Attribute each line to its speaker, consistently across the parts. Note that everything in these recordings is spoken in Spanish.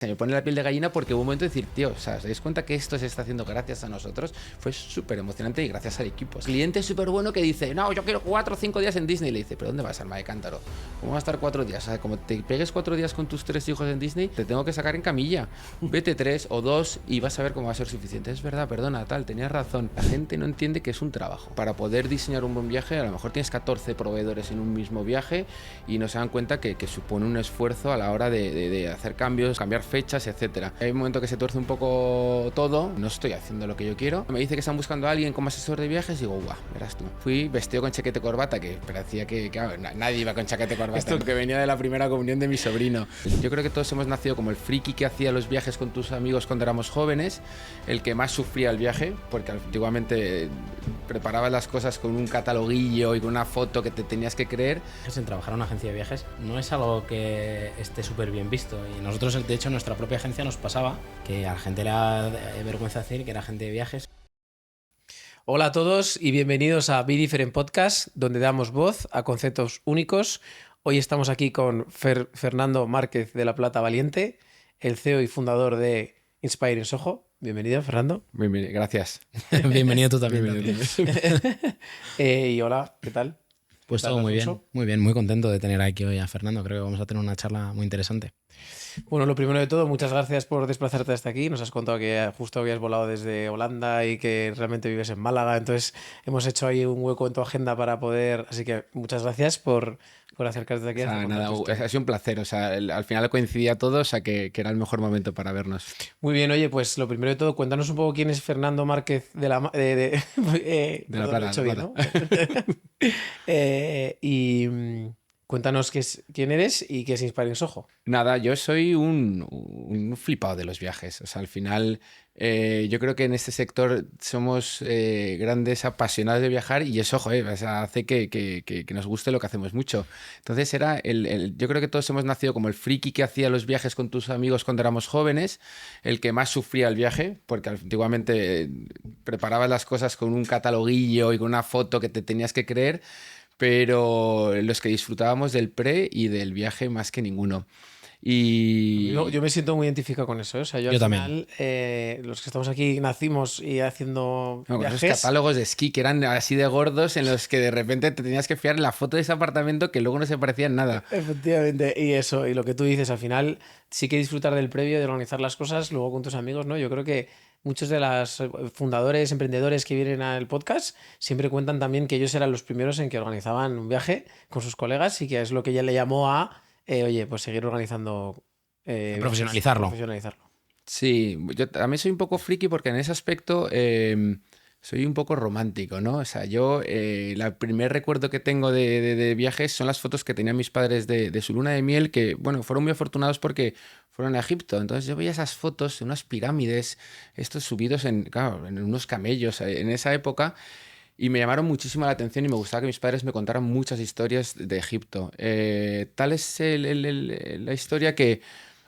Speaker 1: Se me pone la piel de gallina porque hubo un momento de decir, tío, o sea, ¿os dais cuenta que esto se está haciendo gracias a nosotros? Fue súper emocionante y gracias al equipo. Cliente súper bueno que dice, no, yo quiero 4 o 5 días en Disney. Le dice, ¿pero dónde vas, alma de cántaro? ¿Cómo vas a estar 4 días? O sea, como te pegues 4 días con tus 3 hijos en Disney, te tengo que sacar en camilla. Vete 3 o 2 y vas a ver cómo va a ser suficiente. Es verdad, perdona, tal, tenías razón. La gente no entiende que es un trabajo. Para poder diseñar un buen viaje, a lo mejor tienes 14 proveedores en un mismo viaje y no se dan cuenta que supone un esfuerzo a la hora de hacer cambios, cambiar fechas, etcétera. Hay un momento que se tuerce un poco todo, no estoy haciendo lo que yo quiero. Me dice que están buscando a alguien como asesor de viajes y digo, guau, verás tú. Fui vestido con chaqueta y corbata, que parecía que claro, nadie iba con chaqueta y corbata. Esto que venía de la primera comunión de mi sobrino. Yo creo que todos hemos nacido como el friki que hacía los viajes con tus amigos cuando éramos jóvenes, el que más sufría el viaje, porque antiguamente preparabas las cosas con un cataloguillo y con una foto que te tenías que creer.
Speaker 2: En trabajar en una agencia de viajes no es algo que esté súper bien visto, y nosotros, de hecho, en nuestra propia agencia nos pasaba que a la gente le da vergüenza decir que era agente de viajes.
Speaker 3: Hola a todos y bienvenidos a Be Different Podcast, donde damos voz a conceptos únicos. Hoy estamos aquí con Fernando Márquez de La Plata Valiente, el CEO y fundador de Inspiring Soho. Bienvenido, Fernando.
Speaker 1: Bienvenido, gracias.
Speaker 2: Bienvenido tú también.
Speaker 3: Y hola, ¿qué tal?
Speaker 2: Pues todo muy bien, muy contento de tener aquí hoy a Fernando. Creo que vamos a tener una charla muy interesante.
Speaker 3: Bueno, lo primero de todo, muchas gracias por desplazarte hasta aquí. Nos has contado que justo habías volado desde Holanda y que realmente vives en Málaga. Entonces hemos hecho ahí un hueco en tu agenda para poder... Así que muchas gracias por acercarte aquí.
Speaker 1: O sea, nada, ha sido un placer. O sea, al final coincidía todo, o sea, que era el mejor momento para vernos.
Speaker 3: Muy bien, oye, pues lo primero de todo, cuéntanos un poco quién es Fernando Márquez de La
Speaker 1: La Plata,
Speaker 3: bien, ¿no? Cuéntanos quién eres y qué es Inspiring Soho.
Speaker 1: Nada, yo soy un flipado de los viajes. O sea, al final yo creo que en este sector somos grandes apasionados de viajar y eso, joder, o sea, hace que nos guste lo que hacemos mucho. Entonces yo creo que todos hemos nacido como el friki que hacía los viajes con tus amigos cuando éramos jóvenes, el que más sufría el viaje, porque antiguamente preparabas las cosas con un cataloguillo y con una foto que te tenías que creer, pero los que disfrutábamos del pre y del viaje más que ninguno. Y
Speaker 3: Yo me siento muy identificado con eso, ¿eh? O sea, yo al final, los que estamos aquí nacimos y haciendo viajes...
Speaker 1: Esos catálogos de esquí que eran así de gordos en los que de repente te tenías que fiar en la foto de ese apartamento que luego no se parecía en nada.
Speaker 3: Efectivamente, y eso, y lo que tú dices, al final sí que disfrutar del previo, de organizar las cosas luego con tus amigos, ¿no? Yo creo que muchos de los fundadores, emprendedores que vienen al podcast siempre cuentan también que ellos eran los primeros en que organizaban un viaje con sus colegas y que es lo que ella le llamó a, oye, pues seguir organizando.
Speaker 2: Profesionalizarlo.
Speaker 1: Sí, yo también soy un poco friki porque en ese aspecto soy un poco romántico, ¿no? O sea, yo el primer recuerdo que tengo de viajes son las fotos que tenían mis padres de su luna de miel, que, bueno, fueron muy afortunados porque fueron a Egipto. Entonces yo veía esas fotos en unas pirámides, estos subidos claro, en unos camellos en esa época. Y me llamaron muchísimo la atención y me gustaba que mis padres me contaran muchas historias de Egipto. Tal es la historia que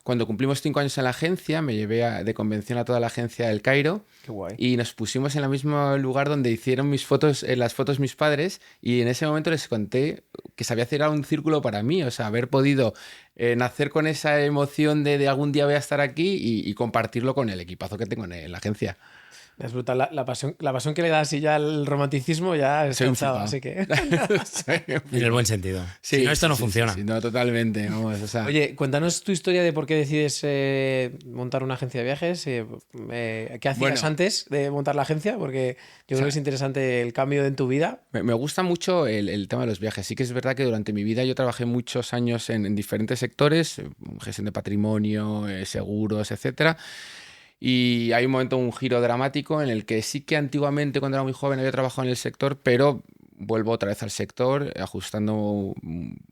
Speaker 1: cuando cumplimos 5 años en la agencia, me llevé de convención a toda la agencia del Cairo.
Speaker 3: Qué guay.
Speaker 1: Y nos pusimos en el mismo lugar donde hicieron las fotos mis padres, y en ese momento les conté que se había cerrado un círculo para mí, o sea, haber podido nacer con esa emoción de algún día voy a estar aquí y compartirlo con el equipazo que tengo en la agencia.
Speaker 3: Es brutal. La pasión que le das y ya el romanticismo ya es cansado, así que...
Speaker 2: En el buen sentido.
Speaker 1: Sí,
Speaker 2: si no, esto no funciona.
Speaker 1: Sí, no, totalmente. Vamos, o sea...
Speaker 3: Oye, cuéntanos tu historia de por qué decides montar una agencia de viajes. ¿Qué hacías antes de montar la agencia? Porque yo creo que es interesante el cambio en tu vida.
Speaker 1: Me gusta mucho el tema de los viajes. Sí que es verdad que durante mi vida yo trabajé muchos años en diferentes sectores, gestión de patrimonio, seguros, etcétera. Y hay un momento, un giro dramático en el que sí que antiguamente, cuando era muy joven, había trabajado en el sector, pero vuelvo otra vez al sector, ajustando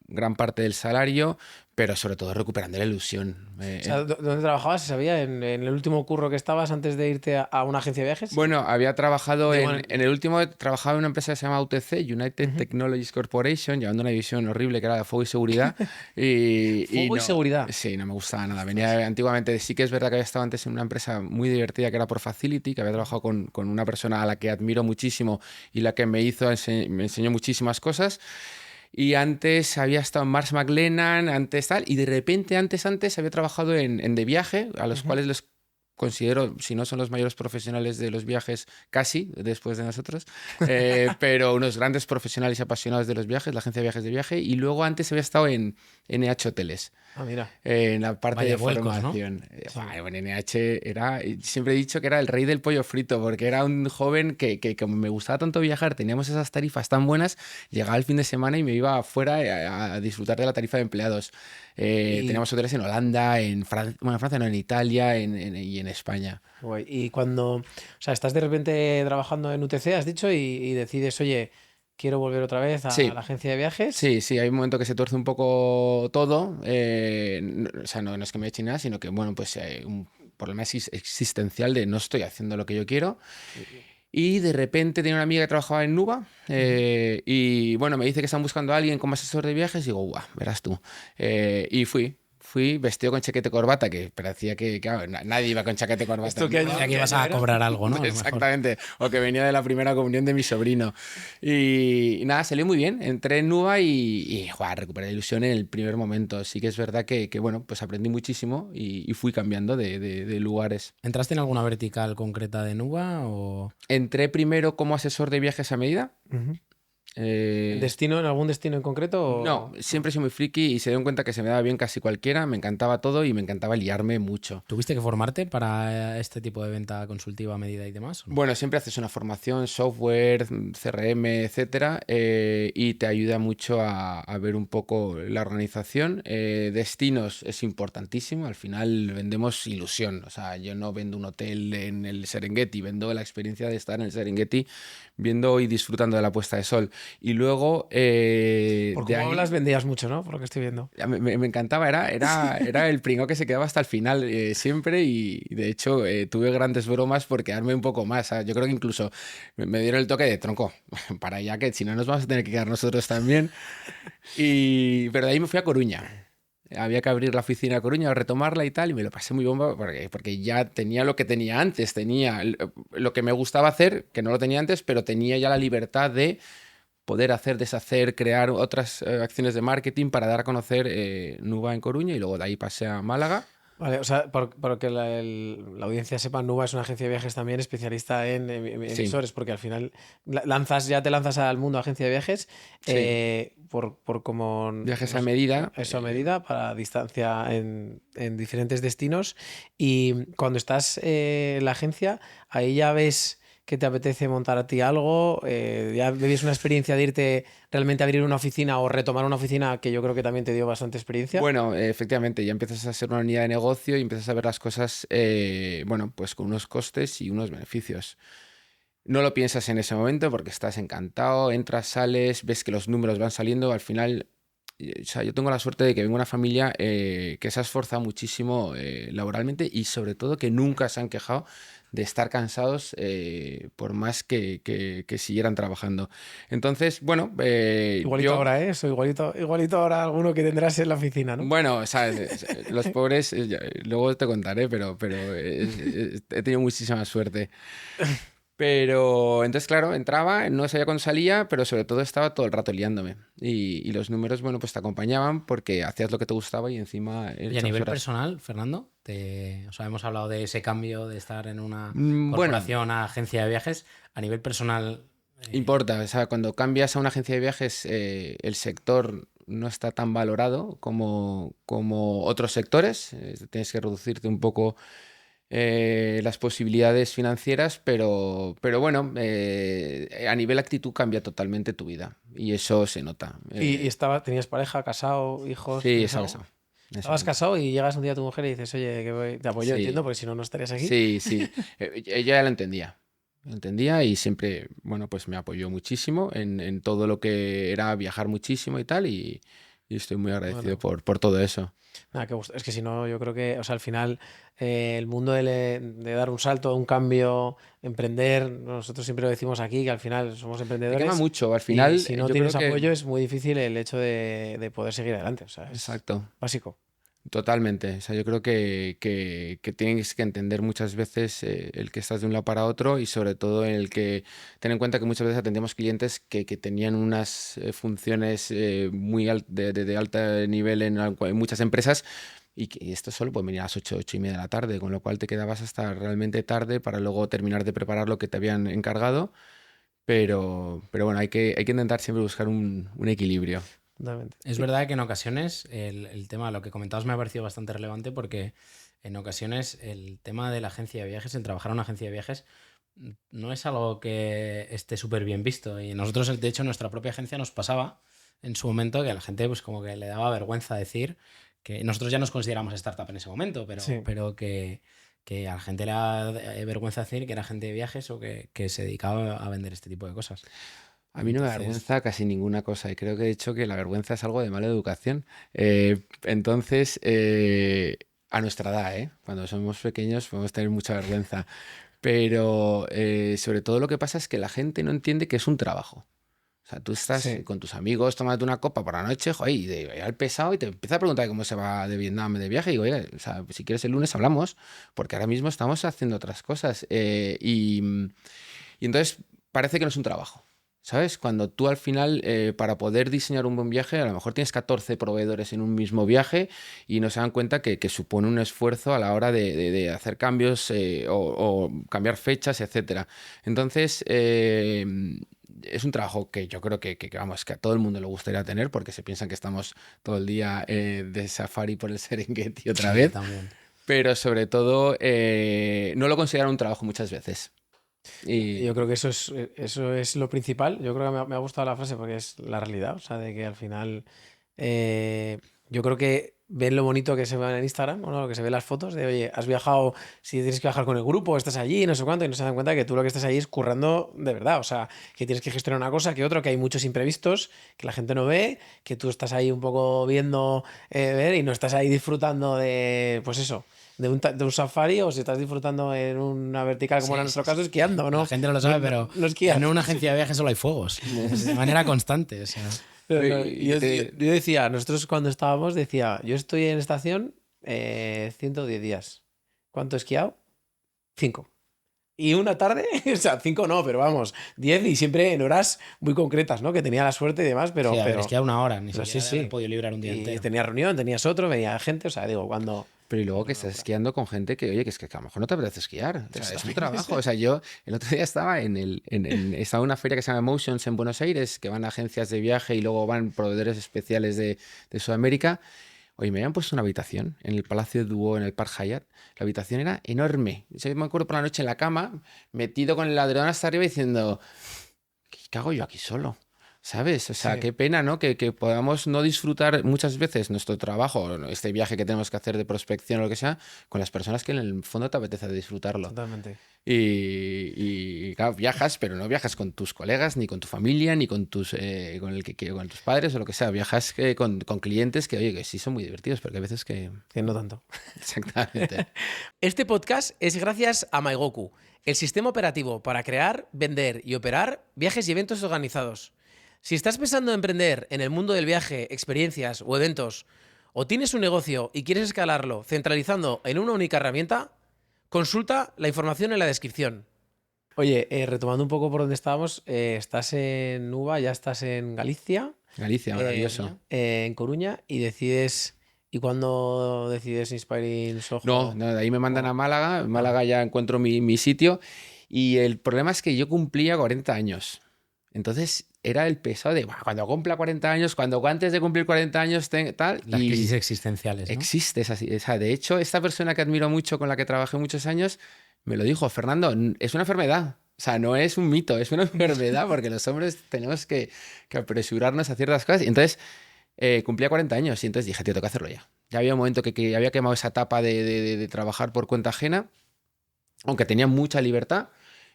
Speaker 1: gran parte del salario, pero sobre todo recuperando la ilusión.
Speaker 3: O sea, ¿dónde trabajabas? ¿Se sabía? ¿En el último curro que estabas antes de irte a una agencia de viajes?
Speaker 1: Bueno, había trabajado en el último, trabajaba en una empresa que se llama UTC, United Technologies Corporation, llevando una división horrible que era de fuego y seguridad.
Speaker 3: ¿Fuego y seguridad?
Speaker 1: Sí, no me gustaba nada. Venía antiguamente, sí que es verdad que había estado antes en una empresa muy divertida que era por Facility, que había trabajado con una persona a la que admiro muchísimo y la que me enseñó muchísimas cosas. Y antes había estado en Mars McLennan, antes tal, y de repente antes había trabajado en De Viaje, a los cuales les considero, si no son los mayores profesionales de los viajes, casi, después de nosotros, pero unos grandes profesionales y apasionados de los viajes, la agencia de viajes de Viaje, y luego antes había estado en NH Hoteles.
Speaker 3: Ah, mira.
Speaker 1: En la parte
Speaker 2: Vaya
Speaker 1: de
Speaker 2: vuelcos,
Speaker 1: formación. Bueno, NH era, siempre he dicho que era el rey del pollo frito, porque era un joven que como me gustaba tanto viajar, teníamos esas tarifas tan buenas, llegaba el fin de semana y me iba afuera a disfrutar de la tarifa de empleados. Teníamos hoteles en Holanda, en Francia, bueno, en Francia no, en Italia y en España.
Speaker 3: Guay. Y cuando, o sea, estás de repente trabajando en UTC, has dicho, y decides, oye, quiero volver otra vez a
Speaker 1: Sí.
Speaker 3: la agencia de viajes.
Speaker 1: Sí, sí, hay un momento que se tuerce un poco todo. O sea, no es que me eche nada, sino que, bueno, pues un problema existencial de no estoy haciendo lo que yo quiero. Y de repente tenía una amiga que trabajaba en Nuba y, bueno, me dice que están buscando a alguien como asesor de viajes y digo, guau, verás tú. Y fui vestido con chaqueta y corbata, que parecía que claro, nadie iba con chaqueta y corbata.
Speaker 3: ¿Esto qué año?
Speaker 2: Decía que ibas a cobrar algo, ¿no? A lo mejor.
Speaker 1: Exactamente, o que venía de la primera comunión de mi sobrino. Y nada, salió muy bien. Entré en Nuba y joder, recuperé la ilusión en el primer momento. Sí que es verdad que bueno, pues aprendí muchísimo y fui cambiando de lugares.
Speaker 2: ¿Entraste en alguna vertical concreta de Nuba o...?
Speaker 1: Entré primero como asesor de viajes a medida.
Speaker 3: Ujú.
Speaker 1: Eh,
Speaker 3: ¿En algún destino en concreto?
Speaker 1: no, siempre he sido muy friki y se dieron cuenta que se me daba bien casi cualquiera. Me encantaba todo y me encantaba liarme mucho.
Speaker 2: ¿Tuviste que formarte para este tipo de venta consultiva a medida y demás? ¿O no?
Speaker 1: Bueno, siempre haces una formación, software, CRM, etcétera, y te ayuda mucho a ver un poco la organización. Destinos es importantísimo, al final vendemos ilusión, o sea, yo no vendo un hotel en el Serengeti, vendo la experiencia de estar en el Serengeti viendo y disfrutando de la puesta de sol. Y luego...
Speaker 3: Por
Speaker 1: de
Speaker 3: cómo
Speaker 1: ahí-
Speaker 3: hablas, vendías mucho, ¿no? Por lo que estoy viendo.
Speaker 1: me encantaba, era el pringao que se quedaba hasta el final siempre y de hecho tuve grandes bromas por quedarme un poco más. Yo creo que incluso me dieron el toque de tronco, para allá que si no nos vamos a tener que quedar nosotros también. Pero de ahí me fui a Coruña. Había que abrir la oficina a Coruña, retomarla y tal, y me lo pasé muy bomba porque ya tenía lo que tenía antes, tenía lo que me gustaba hacer, que no lo tenía antes, pero tenía ya la libertad de poder hacer, deshacer, crear otras acciones de marketing para dar a conocer Nuba en Coruña y luego de ahí pasé a Málaga.
Speaker 3: Vale, o sea, para que la audiencia sepa, Nuba es una agencia de viajes también especialista en
Speaker 1: Sí.
Speaker 3: emisores, porque al final ya te lanzas al mundo agencia de viajes por como...
Speaker 1: Viajes
Speaker 3: no
Speaker 1: a
Speaker 3: sé,
Speaker 1: medida.
Speaker 3: eso a medida, para distancia en diferentes destinos. Y cuando estás en la agencia, ahí ya ves que te apetece montar a ti algo, ya vives una experiencia de irte realmente a abrir una oficina o retomar una oficina que yo creo que también te dio bastante experiencia.
Speaker 1: Bueno, efectivamente, ya empiezas a ser una unidad de negocio y empiezas a ver las cosas, bueno, pues con unos costes y unos beneficios. No lo piensas en ese momento porque estás encantado, entras, sales, ves que los números van saliendo, al final... O sea, yo tengo la suerte de que vengo de una familia que se ha esforzado muchísimo laboralmente y sobre todo que nunca se han quejado de estar cansados por más que siguieran trabajando. Entonces, bueno,
Speaker 3: Igualito ahora, ¿eh? Eso, igualito ahora alguno que tendrás en la oficina, ¿no?
Speaker 1: bueno, sabes, los pobres, luego te contaré, pero he tenido muchísima suerte. Pero entonces, claro, entraba, no sabía cuándo salía, pero sobre todo estaba todo el rato liándome. Y los números, bueno, pues te acompañaban porque hacías lo que te gustaba y encima...
Speaker 2: Y a nivel personal, Fernando, o sea, hemos hablado de ese cambio de estar en una
Speaker 1: Bueno,
Speaker 2: corporación a agencia de viajes. A nivel personal,
Speaker 1: importa, o sea, cuando cambias a una agencia de viajes, el sector no está tan valorado como otros sectores. Tienes que reducirte un poco las posibilidades financieras, pero bueno, a nivel actitud cambia totalmente tu vida y eso se nota.
Speaker 3: ¿Tenías pareja, casado, hijos?
Speaker 1: Sí,
Speaker 3: ¿Tenías
Speaker 1: estaba
Speaker 3: algo?
Speaker 1: casado.
Speaker 3: Estabas casado y llegas un día a tu mujer y dices, oye, te apoyo,
Speaker 1: Sí.
Speaker 3: entiendo, porque si no, no estarías aquí.
Speaker 1: Sí, sí. Ella ya lo entendía. Lo entendía y siempre, bueno, pues me apoyó muchísimo en todo lo que era viajar muchísimo y tal y estoy muy agradecido por todo eso.
Speaker 3: Nada, qué gusto. Es que si no, yo creo que, o sea, al final, el mundo de dar un salto, un cambio, emprender, nosotros siempre lo decimos aquí, que al final somos
Speaker 1: Te
Speaker 3: emprendedores.
Speaker 1: quema mucho. Al
Speaker 3: Y
Speaker 1: final,
Speaker 3: si no
Speaker 1: yo
Speaker 3: tienes
Speaker 1: creo que...
Speaker 3: apoyo, es muy difícil el hecho de poder seguir adelante. O sea, es
Speaker 1: Exacto.
Speaker 3: básico.
Speaker 1: Totalmente. O sea, yo creo que tienes que entender muchas veces el que estás de un lado para otro y sobre todo el que ten en cuenta que muchas veces atendíamos clientes que tenían unas funciones de alto nivel en muchas empresas y que esto solo puede venir a las 8, 8:30 de la tarde, con lo cual te quedabas hasta realmente tarde para luego terminar de preparar lo que te habían encargado. Pero bueno, hay que intentar siempre buscar un equilibrio.
Speaker 3: Totalmente.
Speaker 2: Es verdad que en ocasiones el tema, lo que comentabas me ha parecido bastante relevante porque en ocasiones el tema de la agencia de viajes, el trabajar en una agencia de viajes, no es algo que esté súper bien visto. Y nosotros, de hecho, en nuestra propia agencia nos pasaba en su momento que a la gente pues como que le daba vergüenza decir que nosotros ya nos consideramos startup en ese momento,
Speaker 3: Sí.
Speaker 2: pero que a la gente le da vergüenza decir que era agente de viajes o que se dedicaba a vender este tipo de cosas.
Speaker 1: A mí no me
Speaker 2: Entonces,
Speaker 1: avergüenza casi ninguna cosa y creo que de hecho que la vergüenza es algo de mala educación. Entonces, a nuestra edad, cuando somos pequeños podemos tener mucha vergüenza, pero sobre todo lo que pasa es que la gente no entiende que es un trabajo. O sea, tú estás
Speaker 3: Sí.
Speaker 1: con tus amigos tomándote una copa por la noche, joder, y de al pesado y te empieza a preguntar cómo se va de Vietnam de viaje y digo, oye, o sea, si quieres el lunes hablamos, porque ahora mismo estamos haciendo otras cosas. Y entonces parece que no es un trabajo. ¿Sabes? Cuando tú al final, para poder diseñar un buen viaje, a lo mejor tienes 14 proveedores en un mismo viaje y no se dan cuenta que supone un esfuerzo a la hora de hacer cambios o cambiar fechas, etcétera. Entonces, es un trabajo que yo creo vamos, que a todo el mundo le gustaría tener porque se piensan que estamos todo el día de safari por el Serengeti otra vez,
Speaker 2: también.
Speaker 1: pero sobre todo no lo consideran un trabajo muchas veces. Y
Speaker 3: Yo creo que eso es lo principal. Yo creo que me ha gustado la frase porque es la realidad. O sea, de que al final yo creo que ven lo bonito que se ve en Instagram, ¿no? Lo que se ve en las fotos de, oye, has viajado, si tienes que viajar con el grupo, estás allí, no sé cuánto, y no se dan cuenta que tú lo que estás ahí es currando de verdad. O sea, que tienes que gestionar una cosa, que otro, que hay muchos imprevistos, que la gente no ve, que tú estás ahí un poco viendo, ver, y no estás ahí disfrutando de, pues eso, de un safari, o si estás disfrutando en una vertical, como
Speaker 2: Sí,
Speaker 3: era
Speaker 2: sí,
Speaker 3: nuestro caso,
Speaker 2: sí.
Speaker 3: esquiando,
Speaker 2: La
Speaker 3: ¿no?
Speaker 2: gente no lo sabe,
Speaker 3: No,
Speaker 2: pero
Speaker 3: no esquiar.
Speaker 2: en una agencia de viajes solo hay fuegos. De manera constante. O sea.
Speaker 3: No,
Speaker 1: y te-
Speaker 3: yo decía, nosotros cuando estábamos, decía, yo estoy en estación 110 días. ¿Cuánto he esquiado? 5. Y una tarde, o sea, 5 no, pero vamos, 10 y siempre en horas muy concretas, ¿no? Que tenía la suerte y demás,
Speaker 2: Sí, a ver, es que a una hora, ni
Speaker 3: pero sí,
Speaker 2: siquiera de haber
Speaker 3: sí.
Speaker 2: podido librar un día
Speaker 3: Y
Speaker 2: entero.
Speaker 3: tenías reunión, tenías otro, venía gente, o sea, digo, cuando...
Speaker 1: Pero y luego que
Speaker 3: Una
Speaker 1: estás
Speaker 3: locura.
Speaker 1: esquiando con gente que, oye, que es que a lo mejor no te apetece esquiar. O sea, es un
Speaker 3: Exactamente.
Speaker 1: trabajo. O sea, yo el otro día estaba estaba en una feria que se llama Emotions en Buenos Aires, que van agencias de viaje y luego van proveedores especiales de Sudamérica. Oye, me habían puesto una habitación en el Palacio Duomo, en el Park Hyatt. La habitación era enorme. Yo me acuerdo por la noche en la cama, metido con el ladrón hasta arriba diciendo, ¿qué hago yo aquí solo? ¿Sabes? O sea,
Speaker 3: Sí,
Speaker 1: qué pena, ¿no? Que podamos no disfrutar muchas veces nuestro trabajo, este viaje que tenemos que hacer de prospección o lo que sea, con las personas que en el fondo te apetece disfrutarlo.
Speaker 3: totalmente.
Speaker 1: Claro, viajas, pero no viajas con tus colegas, ni con tu familia, ni con con tus padres o lo que sea. Viajas con clientes que, oye, que sí son muy divertidos, pero que hay veces que...
Speaker 3: Que no tanto.
Speaker 1: Exactamente.
Speaker 3: Este podcast es gracias a Maigoku, el sistema operativo para crear, vender y operar viajes y eventos organizados. Si estás pensando en emprender en el mundo del viaje, experiencias o eventos, o tienes un negocio y quieres escalarlo centralizando en una única herramienta, consulta la información en la descripción. Oye, retomando un poco por donde estábamos, estás en Uva, ya estás en Galicia,
Speaker 1: Galicia, maravilloso.
Speaker 3: en Coruña, y decides... ¿Y cuándo decides Inspiring Soho?
Speaker 1: No, de ahí me mandan a Málaga. En
Speaker 3: Ah.
Speaker 1: Málaga ya encuentro mi sitio. Y el problema es que yo cumplía 40 años. Entonces era el pesado de, "Buah, cuando cumpla 40 años, cuando antes de cumplir 40 años, tal".
Speaker 2: Las
Speaker 1: Y
Speaker 2: crisis existenciales, ¿no?
Speaker 1: existe esa, o sea, de hecho, esta persona que admiro mucho, con la que trabajé muchos años, me lo dijo, Fernando, es una enfermedad. O sea, no es un mito, es una enfermedad porque los hombres tenemos que apresurarnos a ciertas cosas. Y entonces cumplía 40 años y entonces dije, tío, tengo que hacerlo ya. Ya había un momento que había quemado esa etapa de trabajar por cuenta ajena, aunque tenía mucha libertad.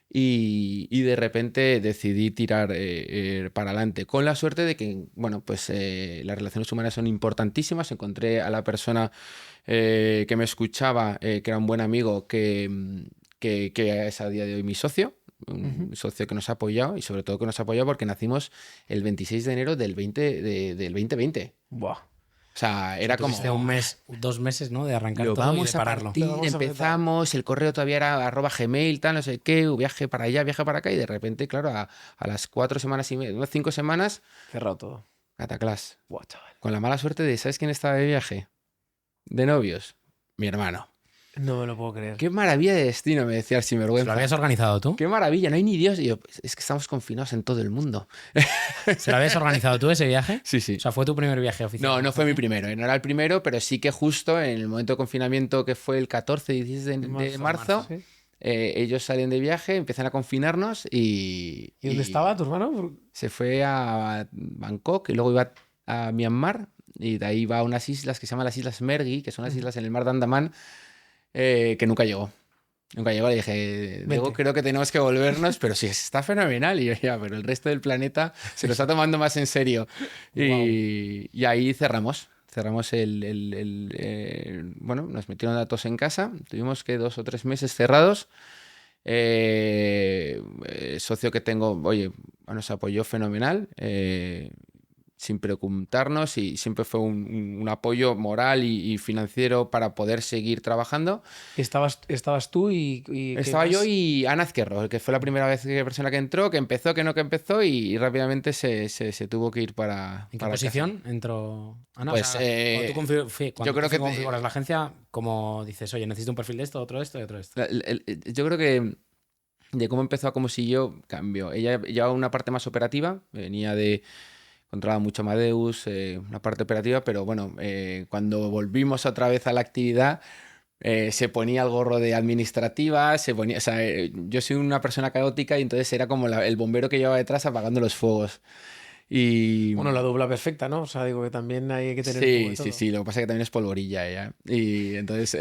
Speaker 1: Y de repente decidí tirar para adelante, con la suerte de que, bueno, pues las relaciones humanas son importantísimas. Encontré a la persona que me escuchaba, que era un buen amigo, que es a día de hoy mi socio, un socio que nos ha apoyado y sobre todo que nos ha apoyado porque nacimos el 26 de enero del 2020.
Speaker 3: Buah.
Speaker 1: O sea, era como...
Speaker 2: Tuviste un mes, 2 meses, ¿no? De arrancar
Speaker 1: Lo
Speaker 2: todo y
Speaker 1: vamos
Speaker 2: de
Speaker 1: a
Speaker 2: pararlo.
Speaker 1: partir,
Speaker 3: Lo vamos a
Speaker 1: empezamos, el correo todavía era @gmail, tal, no sé qué, viaje para allá, viaje para acá, y de repente, claro, a las 4 semanas y media, 5 semanas,
Speaker 3: Cerrado todo.
Speaker 1: cataclás.
Speaker 3: Buah, chaval.
Speaker 1: Con la mala suerte de, ¿sabes quién estaba de viaje? De novios. Mi hermano.
Speaker 3: No me lo puedo creer.
Speaker 1: Qué maravilla de destino, me decía el
Speaker 2: ¿Lo
Speaker 1: sinvergüenza.
Speaker 2: habías organizado tú?
Speaker 1: Qué maravilla, no hay ni Dios. Y yo, "Pues, es que estamos confinados en todo el mundo".
Speaker 2: ¿Se lo habías organizado tú ese viaje?
Speaker 1: Sí, sí.
Speaker 2: O sea, ¿fue tu primer viaje oficial?
Speaker 1: No fue mi primero, no era el primero, pero sí que justo en el momento de confinamiento que fue el 14 y 16 de marzo,
Speaker 3: ¿Sí?
Speaker 1: ellos salen de viaje, empiezan a confinarnos
Speaker 3: ¿Y dónde estaba tu hermano?
Speaker 1: se fue a Bangkok y luego iba a Myanmar y de ahí va a unas islas que se llaman las Islas Mergui, que son las islas en el mar de Andamán, que nunca llegó. Nunca llegó, le dije, Diego,
Speaker 3: Vente.
Speaker 1: creo que tenemos que volvernos, pero sí, está fenomenal. Y yo, ya, pero el resto del planeta se lo está tomando más en serio. Y ahí cerramos. Cerramos bueno, nos metieron datos en casa. Tuvimos que 2 o 3 meses cerrados. Socio que tengo, oye, nos apoyó fenomenal. Sin preguntarnos y siempre fue un apoyo moral y financiero para poder seguir trabajando.
Speaker 3: Estabas tú y ¿qué
Speaker 1: Estaba yo
Speaker 3: más?
Speaker 1: y Ana Azquerro, que fue la primera persona que entró, que empezó, que empezó y rápidamente se tuvo que ir para
Speaker 2: ¿En qué
Speaker 1: para
Speaker 2: posición entró Ana?
Speaker 1: Pues,
Speaker 2: cuando
Speaker 1: yo creo que
Speaker 2: configuras la agencia, como dices, oye, necesito un perfil de esto, otro de esto y otro de esto.
Speaker 1: yo creo que de cómo empezó a cómo siguió, cambió. Ella llevaba una parte más operativa, controlaba mucho Amadeus, una parte operativa, pero bueno, cuando volvimos otra vez a la actividad, se ponía el gorro de administrativa, o sea, yo soy una persona caótica y entonces era como el bombero que llevaba detrás apagando los fuegos. Y
Speaker 3: Bueno, la dupla perfecta, ¿no? O sea, digo que también hay que tener un poco de
Speaker 1: sí,
Speaker 3: todo.
Speaker 1: sí, lo que pasa es que también es polvorilla ella. Y entonces,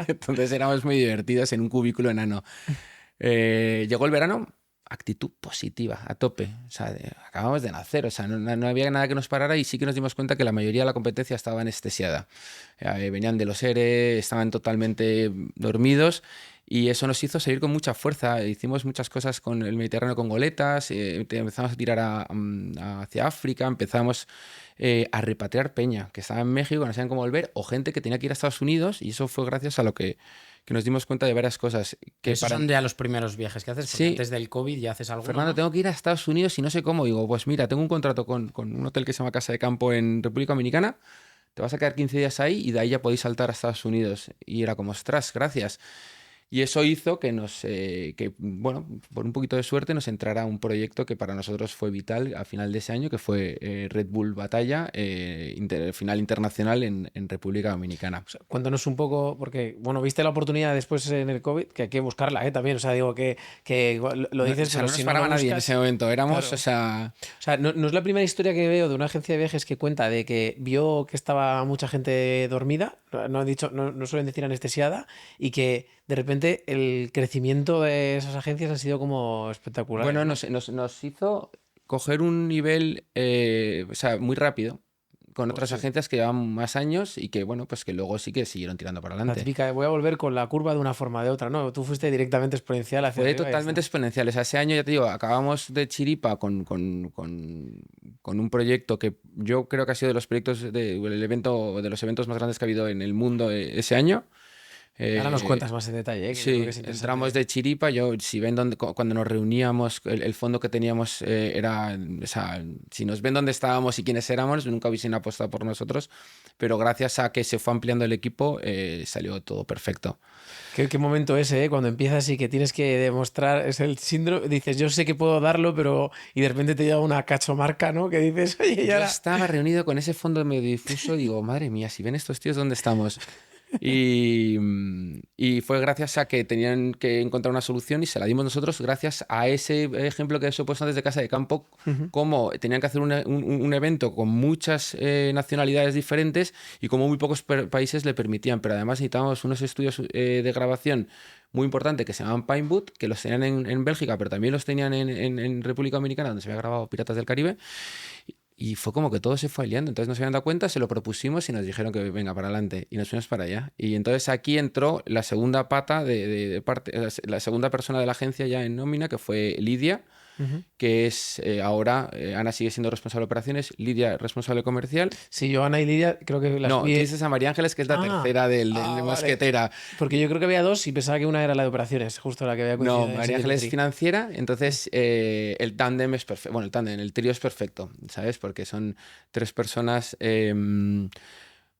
Speaker 1: entonces éramos muy divertidos en un cubículo enano. Llegó el verano, actitud positiva, a tope. O sea, acabamos de nacer, o sea, no había nada que nos parara y sí que nos dimos cuenta que la mayoría de la competencia estaba anestesiada. Venían de los ERE, estaban totalmente dormidos y eso nos hizo seguir con mucha fuerza. Hicimos muchas cosas con el Mediterráneo con goletas, empezamos a tirar hacia África, empezamos a repatriar peña que estaba en México, no sabían cómo volver, o gente que tenía que ir a Estados Unidos y eso fue gracias a lo que nos dimos cuenta de varias cosas. Que
Speaker 2: Esos son ya los primeros viajes que haces, porque
Speaker 1: Sí.
Speaker 2: antes del COVID ya haces algo.
Speaker 1: Fernando, tengo que ir a Estados Unidos y no sé cómo. Digo, pues mira, tengo un contrato con un hotel que se llama Casa de Campo en República Dominicana. Te vas a quedar 15 días ahí y de ahí ya podéis saltar a Estados Unidos. Y era como, ostras, gracias. Y eso hizo que bueno, por un poquito de suerte nos entrara un proyecto que para nosotros fue vital a final de ese año, que fue Red Bull Batalla, final internacional en República Dominicana.
Speaker 3: O sea, cuéntanos un poco, porque, bueno, viste la oportunidad después en el COVID, que hay que buscarla, también. O sea, digo que lo dices,
Speaker 1: O sea,
Speaker 3: pero
Speaker 1: no nos
Speaker 3: si no
Speaker 1: paraba
Speaker 3: lo
Speaker 1: nadie en
Speaker 3: buscas...
Speaker 1: ese momento. Éramos,
Speaker 3: Claro.
Speaker 1: o sea...
Speaker 3: O sea, no es la primera historia que veo de una agencia de viajes que cuenta de que vio que estaba mucha gente dormida, no suelen decir anestesiada, y que de repente el crecimiento de esas agencias ha sido como espectacular.
Speaker 1: Bueno,
Speaker 3: ¿no?
Speaker 1: nos hizo coger un nivel, o sea, muy rápido con otras
Speaker 3: sí.
Speaker 1: agencias que llevan más años y que, bueno, pues que luego sí que siguieron tirando para
Speaker 3: La
Speaker 1: adelante.
Speaker 3: típica de voy a volver con la curva de una forma o de otra, ¿no? Tú fuiste directamente exponencial hacia
Speaker 1: Fue
Speaker 3: arriba y ya
Speaker 1: totalmente
Speaker 3: está.
Speaker 1: exponencial. O sea, ese año, ya te digo, acabamos de chiripa con un proyecto que yo creo que ha sido de los proyectos, de los eventos más grandes que ha habido en el mundo ese año.
Speaker 3: Ahora nos cuentas más en detalle, que yo creo
Speaker 1: Sí,
Speaker 3: que es interesante.
Speaker 1: entramos de chiripa. Si ven cuando nos reuníamos, el fondo que teníamos era, o sea, si nos ven dónde estábamos y quiénes éramos, nunca hubiesen apostado por nosotros, pero gracias a que se fue ampliando el equipo, salió todo perfecto.
Speaker 3: ¿Qué momento ese, cuando empiezas y que tienes que demostrar, es el síndrome, dices, yo sé que puedo darlo, pero... Y de repente te llega una cachomarca, ¿no? Que dices, oye,
Speaker 1: Yo
Speaker 3: ya...
Speaker 1: estaba reunido con ese fondo medio difuso y digo, madre mía, si ven estos tíos, ¿dónde estamos? Y fue gracias a que tenían que encontrar una solución y se la dimos nosotros gracias a ese ejemplo que os he puesto antes de Casa de Campo, cómo tenían que hacer un evento con muchas nacionalidades diferentes y como muy pocos países le permitían, pero además necesitábamos unos estudios de grabación muy importantes que se llamaban Pinewood, que los tenían en Bélgica, pero también los tenían en República Dominicana, donde se había grabado Piratas del Caribe. Y fue como que todo se fue aliando. Entonces nos habían dado cuenta, se lo propusimos y nos dijeron que venga para adelante. Y nos fuimos para allá. Y entonces aquí entró la segunda pata de parte, la segunda persona de la agencia ya en nómina, que fue Lidia, que es ahora, Ana sigue siendo responsable de operaciones, Lidia responsable comercial.
Speaker 3: Sí, yo, Ana y Lidia, creo que las
Speaker 1: No, tú
Speaker 3: vi.
Speaker 1: dices a María Ángeles, que es la tercera del
Speaker 3: vale.
Speaker 1: mosquetera.
Speaker 3: Porque yo creo que había dos y pensaba que una era la de operaciones, justo la que había coincidido.
Speaker 1: No,
Speaker 3: en
Speaker 1: María
Speaker 3: ese
Speaker 1: Ángeles es
Speaker 3: Dimitri.
Speaker 1: financiera, entonces el tándem es perfecto. Bueno, el trío es perfecto, ¿sabes? Porque son tres personas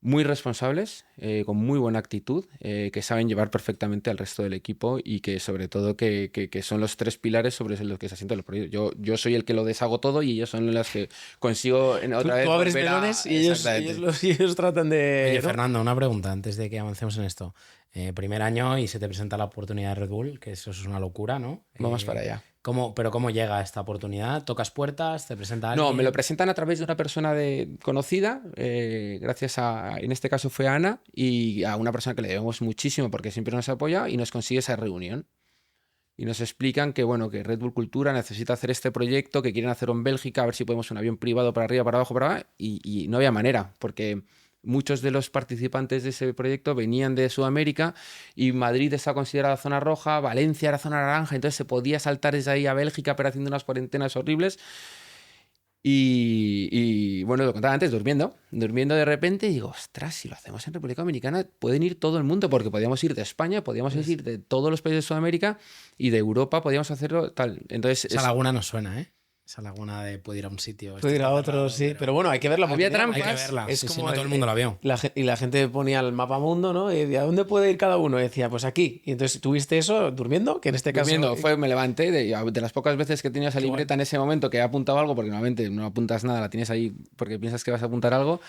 Speaker 1: muy responsables, con muy buena actitud, que saben llevar perfectamente al resto del equipo y que sobre todo que son los tres pilares sobre los que se asientan los proyectos. Yo soy el que lo deshago todo y ellos son los que consigo otra vez
Speaker 3: Tú abres
Speaker 1: volver
Speaker 3: melones y
Speaker 1: Exactamente.
Speaker 3: ellos tratan de...
Speaker 2: Oye,
Speaker 3: ¿no?
Speaker 2: Fernando, una pregunta antes de que avancemos en esto. Primer año y se te presenta la oportunidad de Red Bull, que eso es una locura, ¿no?
Speaker 1: Vamos para allá.
Speaker 2: Pero ¿cómo llega esta oportunidad? ¿Tocas puertas? ¿Te presenta alguien?
Speaker 1: No, me lo presentan a través de una persona conocida, gracias en este caso fue Ana, y a una persona que le debemos muchísimo porque siempre nos apoya y nos consigue esa reunión. Y nos explican que, bueno, que Red Bull Cultura necesita hacer este proyecto, que quieren hacerlo en Bélgica, a ver si podemos un avión privado para arriba, para abajo, para abajo, y no había manera, porque muchos de los participantes de ese proyecto venían de Sudamérica y Madrid está considerada zona roja, Valencia era zona naranja, entonces se podía saltar desde ahí a Bélgica, pero haciendo unas cuarentenas horribles. Bueno, lo contaba antes, durmiendo de repente, y digo, ostras, si lo hacemos en República Dominicana, pueden ir todo el mundo, porque podíamos ir de España, podíamos ir de todos los países de Sudamérica y de Europa, podíamos hacerlo tal. Entonces,
Speaker 2: Esa laguna nos suena, ¿eh? Esa laguna de puede ir a un sitio.
Speaker 3: Puede ir a otro, sí. Pero bueno, hay que verla.
Speaker 1: Había trampas.
Speaker 2: Hay que verla.
Speaker 3: Es
Speaker 2: Sí,
Speaker 3: como
Speaker 2: no todo el mundo la vio.
Speaker 3: Y la gente ponía el mapa mundo, ¿no? Y decía, ¿a dónde puede ir cada uno? Y decía, pues aquí. Y entonces tuviste eso durmiendo, que en este caso...
Speaker 1: Durmiendo, me levanté, de las pocas veces que tenía esa libreta en ese momento que he apuntado algo, porque normalmente no apuntas nada, la tienes ahí porque piensas que vas a apuntar algo.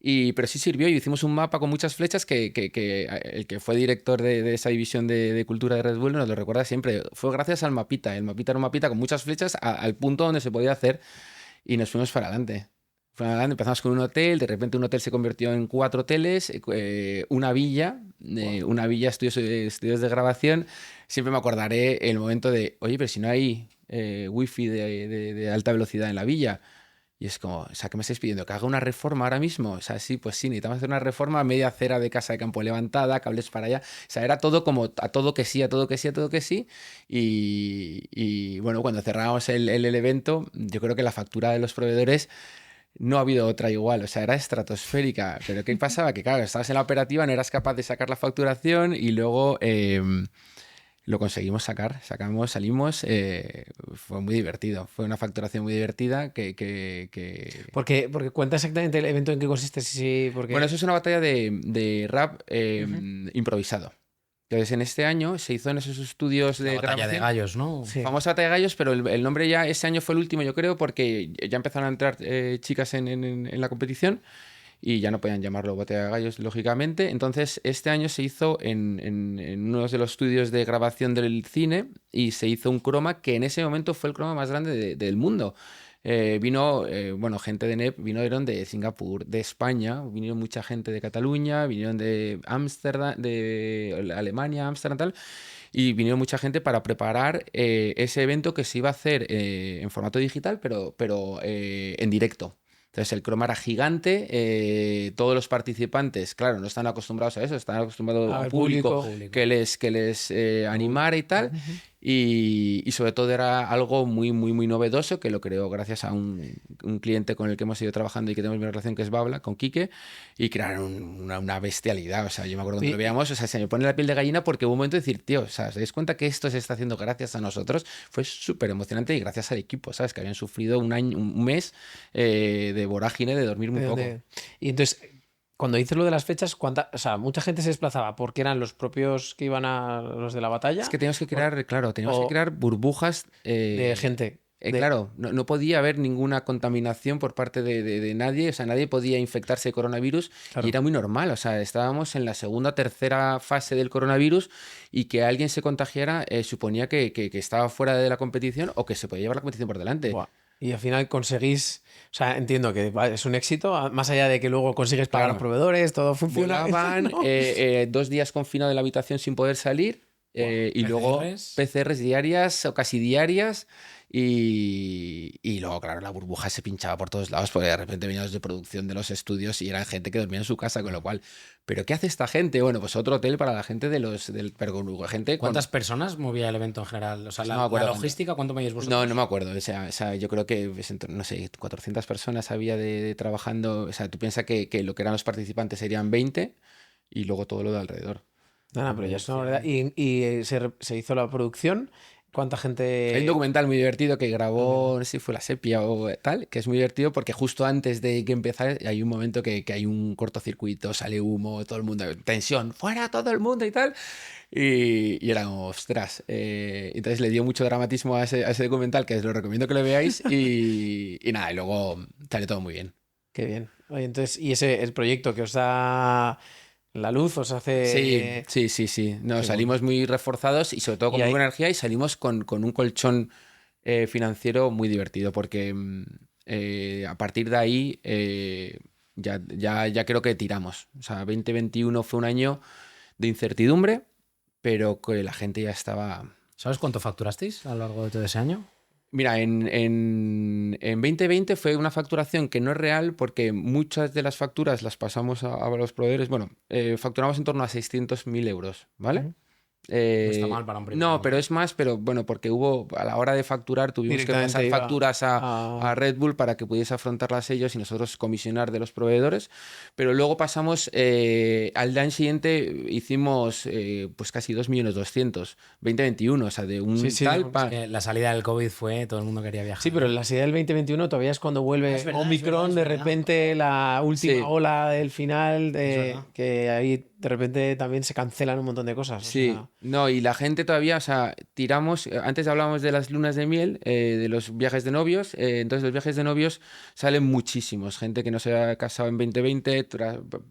Speaker 1: Pero sí sirvió y hicimos un mapa con muchas flechas que el que fue director de esa división de cultura de Red Bull nos lo recuerda siempre. Fue gracias al mapita. El mapita era un mapita con muchas flechas al punto donde se podía hacer y nos fuimos para adelante. Empezamos con un hotel, de repente un hotel se convirtió en 4 hoteles, una villa, estudios de grabación. Siempre me acordaré el momento de, oye, pero si no hay wifi de alta velocidad en la villa. Y es como, o sea, ¿qué me estáis pidiendo? ¿Que haga una reforma ahora mismo? O sea, sí, pues sí, necesitamos hacer una reforma, media acera de casa de campo levantada, cables para allá. O sea, era todo como a todo que sí, a todo que sí, a todo que sí. Y bueno, cuando cerramos el evento, yo creo que la factura de los proveedores no ha habido otra igual, o sea, era estratosférica. Pero ¿qué pasaba? Que claro, estabas en la operativa, no eras capaz de sacar la facturación y luego... lo conseguimos salimos, fue muy divertido, fue una facturación muy divertida
Speaker 3: Porque cuenta exactamente el evento en qué consiste, sí, porque...
Speaker 1: Bueno, eso es una batalla de rap improvisado. Entonces, en este año se hizo en esos estudios de
Speaker 2: La batalla
Speaker 1: grabación.
Speaker 2: de gallos, ¿no?
Speaker 3: Sí.
Speaker 1: Famosa batalla de gallos, pero el nombre ya ese año fue el último, yo creo, porque ya empezaron a entrar chicas en la competición. Y ya no podían llamarlo batalla de gallos, lógicamente. Entonces, este año se hizo en uno de los estudios de grabación del cine y se hizo un croma que en ese momento fue el croma más grande del mundo. Vino, bueno, gente de NEP, vinieron de Singapur, de España, vinieron mucha gente de Cataluña, vinieron de Ámsterdam, de Alemania, Ámsterdam, tal. Y vinieron mucha gente para preparar ese evento que se iba a hacer en formato digital, pero en directo. Entonces el croma era gigante, todos los participantes, claro, no están acostumbrados a eso, están acostumbrados al público que les animara y tal. Y sobre todo era algo muy, muy, muy novedoso que lo creó gracias a un cliente con el que hemos ido trabajando y que tenemos mi relación, que es Babla, con Quique, y crearon una bestialidad. O sea, yo me acuerdo cuando lo veíamos, o sea, se me pone la piel de gallina porque hubo un momento de decir, tío, o sea, ¿os dais cuenta que esto se está haciendo gracias a nosotros? Fue súper emocionante y gracias al equipo, ¿sabes? Que habían sufrido un mes de vorágine, de dormir muy poco.
Speaker 3: Y entonces, cuando dices lo de las fechas, o sea, mucha gente se desplazaba porque eran los propios que iban a los de la batalla.
Speaker 1: Es que teníamos que crear, que crear burbujas
Speaker 3: de gente.
Speaker 1: Claro, no podía haber ninguna contaminación por parte de nadie, o sea, nadie podía infectarse de coronavirus, claro. Y era muy normal, o sea, estábamos en la segunda, tercera fase del coronavirus y que alguien se contagiara suponía que estaba fuera de la competición o que se podía llevar la competición por delante.
Speaker 3: Buah. Y al final conseguís, o sea, entiendo que es un éxito, más allá de que luego consigues pagar a los proveedores, todo funciona.
Speaker 1: Volaban, 2 días confinado en la habitación sin poder salir. y luego
Speaker 2: PCRs.
Speaker 1: PCRs diarias o casi diarias. Y luego, claro, la burbuja se pinchaba por todos lados porque de repente veníamos de producción de los estudios y eran gente que dormía en su casa, con lo cual, ¿pero qué hace esta gente? Bueno, pues otro hotel para la gente pero con gente
Speaker 2: ¿Cuántas personas movía el evento en general? O sea,
Speaker 1: no me
Speaker 2: la
Speaker 1: acuerdo
Speaker 2: logística, ¿cuánto medís vosotros?
Speaker 1: no me acuerdo. O sea, yo creo que, no sé, 400 personas había trabajando. O sea, tú piensas que lo que eran los participantes serían 20 y luego todo lo de alrededor.
Speaker 3: No, pero ya es una verdad. Y se hizo la producción. ¿Cuánta gente...?
Speaker 1: Hay un documental muy divertido que grabó, no sé si fue La Sepia o tal, que es muy divertido porque justo antes de que empezara hay un momento que hay un cortocircuito, sale humo, todo el mundo, tensión, fuera todo el mundo y tal. Y era como, ostras. Entonces le dio mucho dramatismo a ese documental, que os lo recomiendo que lo veáis. Y nada, y luego sale todo muy bien.
Speaker 3: Qué bien. Oye, entonces, ¿y el proyecto que os da la luz os hace...?
Speaker 1: Sí. No,
Speaker 3: Qué
Speaker 1: salimos muy reforzados y sobre todo con
Speaker 3: Y
Speaker 1: muy
Speaker 3: ahí-
Speaker 1: buena energía y salimos con un colchón financiero muy divertido porque a partir de ahí ya creo que tiramos. O sea, 2021 fue un año de incertidumbre, pero que la gente ya estaba...
Speaker 2: ¿Sabes cuánto facturasteis a lo largo de todo ese año?
Speaker 1: Mira, en 2020 fue una facturación que no es real porque muchas de las facturas las pasamos a los proveedores. Bueno, facturamos en torno a 600.000 euros, ¿vale?
Speaker 3: Ujú.
Speaker 2: No está mal para un primer
Speaker 1: No,
Speaker 2: año.
Speaker 1: pero es más, pero bueno, porque a la hora de facturar tuvimos que
Speaker 3: Directamente
Speaker 1: pasar
Speaker 3: iba
Speaker 1: facturas a Red Bull para que pudiese afrontarlas ellos y nosotros comisionar de los proveedores. Pero luego pasamos, al año siguiente hicimos pues casi 2.200.000, 2021, o sea, de un
Speaker 3: Sí,
Speaker 1: tal
Speaker 3: es
Speaker 2: Que la salida del COVID fue, todo el mundo quería viajar.
Speaker 3: Sí, pero la salida del 2021 todavía es cuando vuelve
Speaker 2: Es verdad,
Speaker 3: Omicron,
Speaker 2: es
Speaker 3: de
Speaker 2: verdad.
Speaker 3: repente la última
Speaker 1: Sí.
Speaker 3: ola del final,
Speaker 2: verdad.
Speaker 3: que ahí de repente también se cancelan un montón de cosas. o
Speaker 1: Sí,
Speaker 3: sea,
Speaker 1: no, y la gente todavía, o sea, tiramos, antes hablábamos de las lunas de miel, de los viajes de novios, entonces los viajes de novios salen muchísimos, gente que no se ha casado en 2020,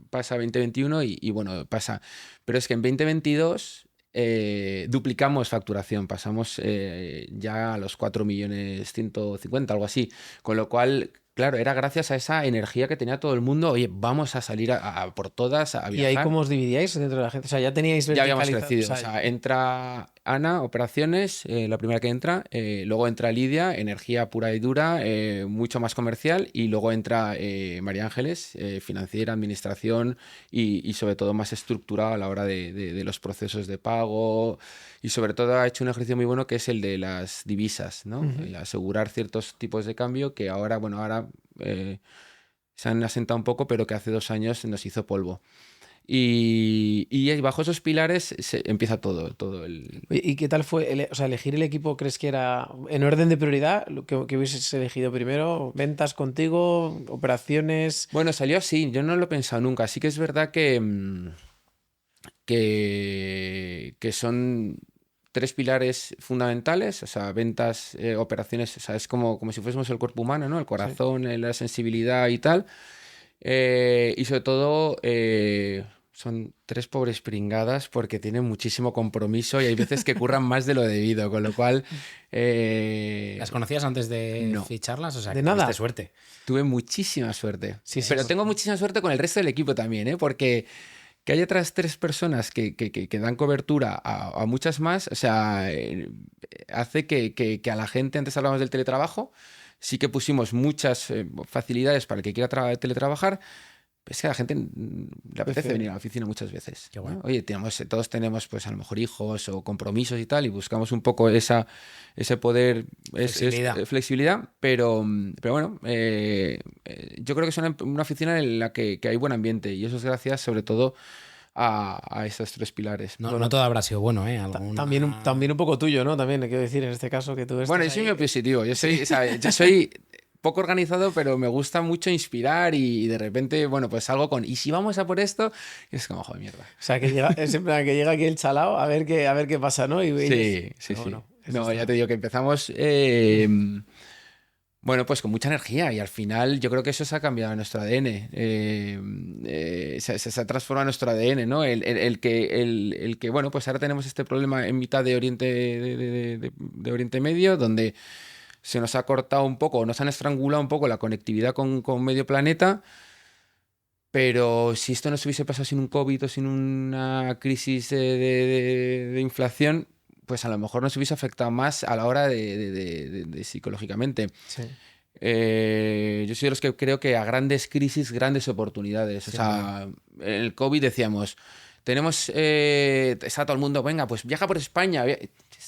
Speaker 1: pasa 2021 y bueno, pasa, pero es que en 2022 duplicamos facturación, pasamos ya a los 4.150.000, algo así, con lo cual... Claro, era gracias a esa energía que tenía todo el mundo. Oye, vamos a salir por todas, a
Speaker 3: ¿Y ahí
Speaker 1: viajar.
Speaker 3: cómo os dividíais dentro de la gente? O sea, ya teníais
Speaker 1: Ya habíamos
Speaker 3: verticalizado.
Speaker 1: crecido. O sea, entra Ana, operaciones, la primera que entra. Luego entra Lidia, energía pura y dura, mucho más comercial. Y luego entra María Ángeles, financiera, administración y sobre todo más estructurada a la hora de los procesos de pago. Y sobre todo ha hecho un ejercicio muy bueno que es el de las divisas, ¿no? El asegurar ciertos tipos de cambio que ahora, bueno, se han asentado un poco, pero que hace 2 años nos hizo polvo. Y bajo esos pilares empieza todo el...
Speaker 3: Oye, ¿y qué tal fue? O sea, elegir el equipo, ¿crees que era en orden de prioridad? Lo que hubieses elegido primero, ventas contigo, operaciones.
Speaker 1: Bueno, salió así, yo no lo he pensado nunca. Sí que es verdad que son 3 pilares fundamentales, o sea, ventas, operaciones, o sea, es como si fuésemos el cuerpo humano, ¿no? El corazón, la sensibilidad y tal. Y sobre todo son 3 pobres pringadas porque tienen muchísimo compromiso y hay veces que curran más de lo debido, con lo cual
Speaker 2: ¿Las conocías antes de
Speaker 1: no.
Speaker 2: ficharlas? O sea,
Speaker 3: De
Speaker 2: que
Speaker 3: nada.
Speaker 2: tuviste suerte.
Speaker 1: tuve muchísima suerte.
Speaker 3: Sí, sí,
Speaker 1: Pero
Speaker 3: sí.
Speaker 1: tengo muchísima suerte con el resto del equipo también, ¿eh? Porque que haya otras 3 personas que dan cobertura a muchas más, o sea, hace que a la gente, antes hablábamos del teletrabajo, sí que pusimos muchas facilidades para el que quiera teletrabajar. Es que a la gente le apetece venir a la oficina muchas veces.
Speaker 2: Qué guay.
Speaker 1: ¿No? Oye, todos tenemos pues a lo mejor hijos o compromisos y tal, y buscamos un poco ese poder,
Speaker 2: Flexibilidad.
Speaker 1: flexibilidad, pero bueno, yo creo que es una oficina en la que hay buen ambiente, y eso es gracias sobre todo a estos 3 pilares.
Speaker 2: No, no todo habrá sido bueno, ¿eh? Alguna-
Speaker 3: También un poco tuyo, ¿no? También, quiero decir, en este caso, que tú estás
Speaker 1: Bueno, yo soy
Speaker 3: ahí-
Speaker 1: muy positivo. Yo soy poco organizado, pero me gusta mucho inspirar y de repente, bueno, pues salgo con, ¿y si vamos a por esto? Y es como, joder, mierda.
Speaker 3: O sea, que llega, es siempre que llega aquí el chalao a ver qué pasa, ¿no?
Speaker 1: Sí.
Speaker 3: Pero bueno, eso
Speaker 1: No,
Speaker 3: está-
Speaker 1: ya te digo que empezamos, bueno, pues con mucha energía y al final yo creo que eso se ha cambiado en nuestro ADN. Se ha transformado en nuestro ADN, ¿no? El que, bueno, pues ahora tenemos este problema en mitad de Oriente, de Oriente Medio, donde se nos ha cortado un poco, nos han estrangulado un poco la conectividad con medio planeta, pero si esto no se hubiese pasado sin un COVID o sin una crisis de inflación, pues a lo mejor nos hubiese afectado más a la hora de psicológicamente.
Speaker 3: Sí.
Speaker 1: Yo soy de los que creo que a grandes crisis, grandes oportunidades.
Speaker 3: Sí,
Speaker 1: o sea, en el COVID decíamos, está todo el mundo, venga, pues viaja por España.